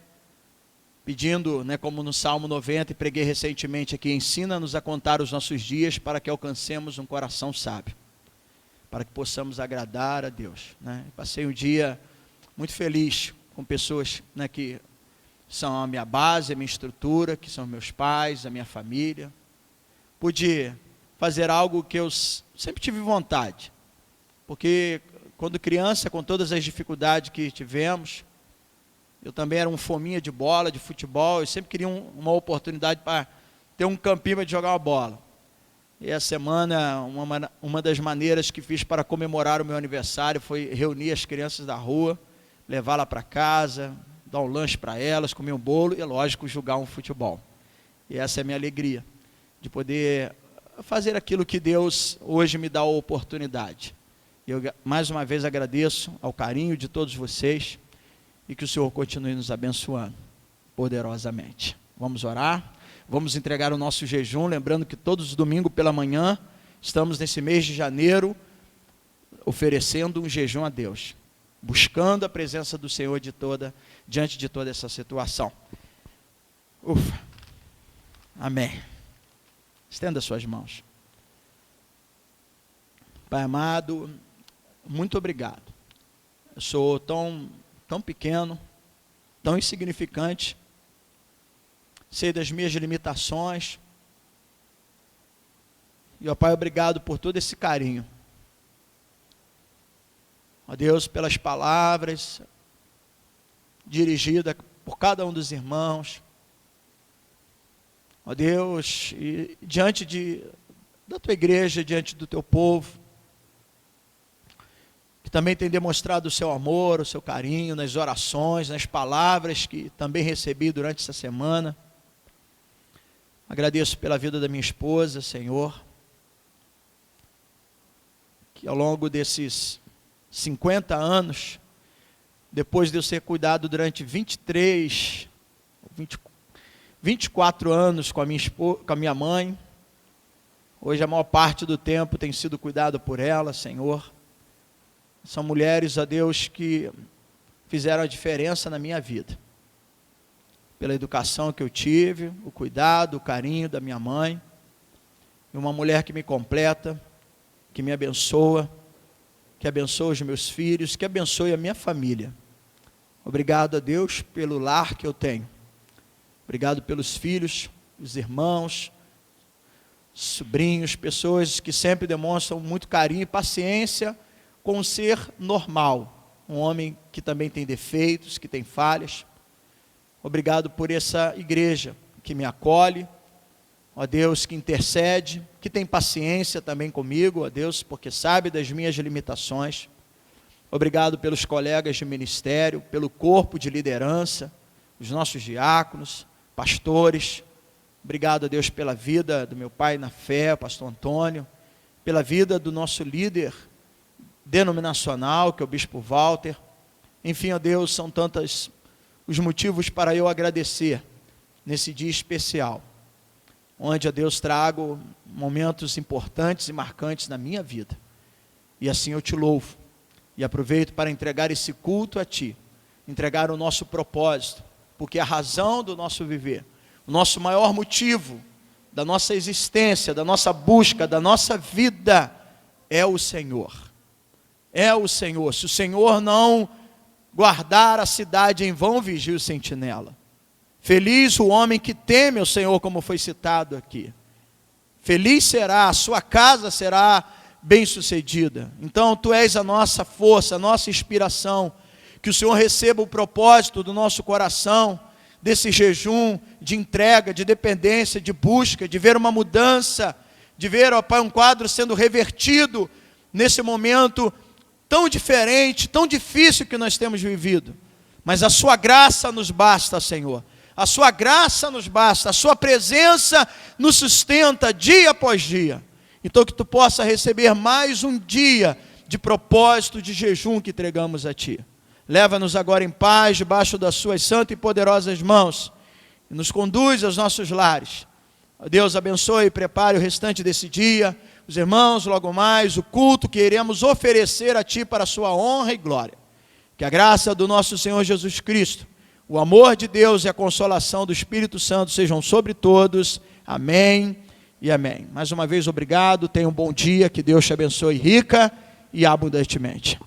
pedindo, né, como no Salmo 90, e preguei recentemente aqui, ensina-nos a contar os nossos dias para que alcancemos um coração sábio, para que possamos agradar a Deus, né? Passei um dia muito feliz com pessoas, né, que são a minha base, a minha estrutura, que são meus pais, a minha família. Pude fazer algo que eu sempre tive vontade, porque quando criança, com todas as dificuldades que tivemos, eu também era um fominha de bola, de futebol, eu sempre queria uma oportunidade para ter um campinho para jogar uma bola. E essa semana, uma das maneiras que fiz para comemorar o meu aniversário foi reunir as crianças da rua, levá-las para casa, dar um lanche para elas, comer um bolo e, lógico, jogar um futebol. E essa é a minha alegria, de poder fazer aquilo que Deus hoje me dá a oportunidade. Eu, mais uma vez, agradeço ao carinho de todos vocês e que o Senhor continue nos abençoando poderosamente. Vamos orar? Vamos entregar o nosso jejum, lembrando que todos os domingos pela manhã, estamos nesse mês de janeiro, oferecendo um jejum a Deus, buscando a presença do Senhor diante de toda essa situação. Ufa. Amém. Estenda suas mãos. Pai amado, muito obrigado. Eu sou tão pequeno, tão insignificante, sei das minhas limitações, e, ó Pai, obrigado por todo esse carinho. Ó Deus, pelas palavras dirigidas por cada um dos irmãos, ó Deus, e diante da Tua igreja, diante do Teu povo, que também tem demonstrado o seu amor, o seu carinho nas orações, nas palavras que também recebi durante essa semana. Agradeço pela vida da minha esposa, Senhor, que ao longo desses 50 anos, depois de eu ser cuidado durante 24 anos com a minha mãe, hoje a maior parte do tempo tem sido cuidado por ela, Senhor. São mulheres, ó Deus, que fizeram a diferença na minha vida. pela educação que eu tive, o cuidado, o carinho da minha mãe, e uma mulher que me completa, que me abençoa, que abençoe os meus filhos, que abençoe a minha família. Obrigado a Deus pelo lar que eu tenho. Obrigado pelos filhos, os irmãos, sobrinhos, pessoas que sempre demonstram muito carinho e paciência com o ser normal. Um homem que também tem defeitos, que tem falhas. Obrigado por essa igreja que me acolhe. Ó Deus, que intercede, que tem paciência também comigo, ó Deus, porque sabe das minhas limitações. Obrigado pelos colegas de ministério, pelo corpo de liderança, os nossos diáconos, pastores. Obrigado a Deus pela vida do meu pai na fé, pastor Antônio, pela vida do nosso líder denominacional, que é o bispo Walter. Enfim, ó Deus, são tantos os motivos para eu agradecer nesse dia especial, onde a Deus trago momentos importantes e marcantes na minha vida. E assim eu te louvo e aproveito para entregar esse culto a Ti, entregar o nosso propósito, porque a razão do nosso viver, o nosso maior motivo da nossa existência, da nossa busca, da nossa vida, é o Senhor. É o Senhor. Se o Senhor não guardar a cidade, em vão vigia o sentinela. Feliz o homem que teme o Senhor, como foi citado aqui. Feliz será, a sua casa será bem-sucedida. Então, Tu és a nossa força, a nossa inspiração. Que o Senhor receba o propósito do nosso coração, desse jejum, de entrega, de dependência, de busca, de ver uma mudança, de ver, ó Pai, um quadro sendo revertido nesse momento tão diferente, tão difícil que nós temos vivido. Mas a Sua graça nos basta, Senhor. A Sua graça nos basta, a Sua presença nos sustenta dia após dia. Então que Tu possa receber mais um dia de propósito, de jejum que entregamos a Ti. Leva-nos agora em paz, debaixo das Suas santas e poderosas mãos, e nos conduz aos nossos lares. Deus abençoe e prepare o restante desse dia, os irmãos, logo mais, o culto que iremos oferecer a Ti para a Sua honra e glória. Que a graça do nosso Senhor Jesus Cristo, o amor de Deus e a consolação do Espírito Santo sejam sobre todos. Amém e amém. Mais uma vez, obrigado, tenha um bom dia, que Deus te abençoe rica e abundantemente.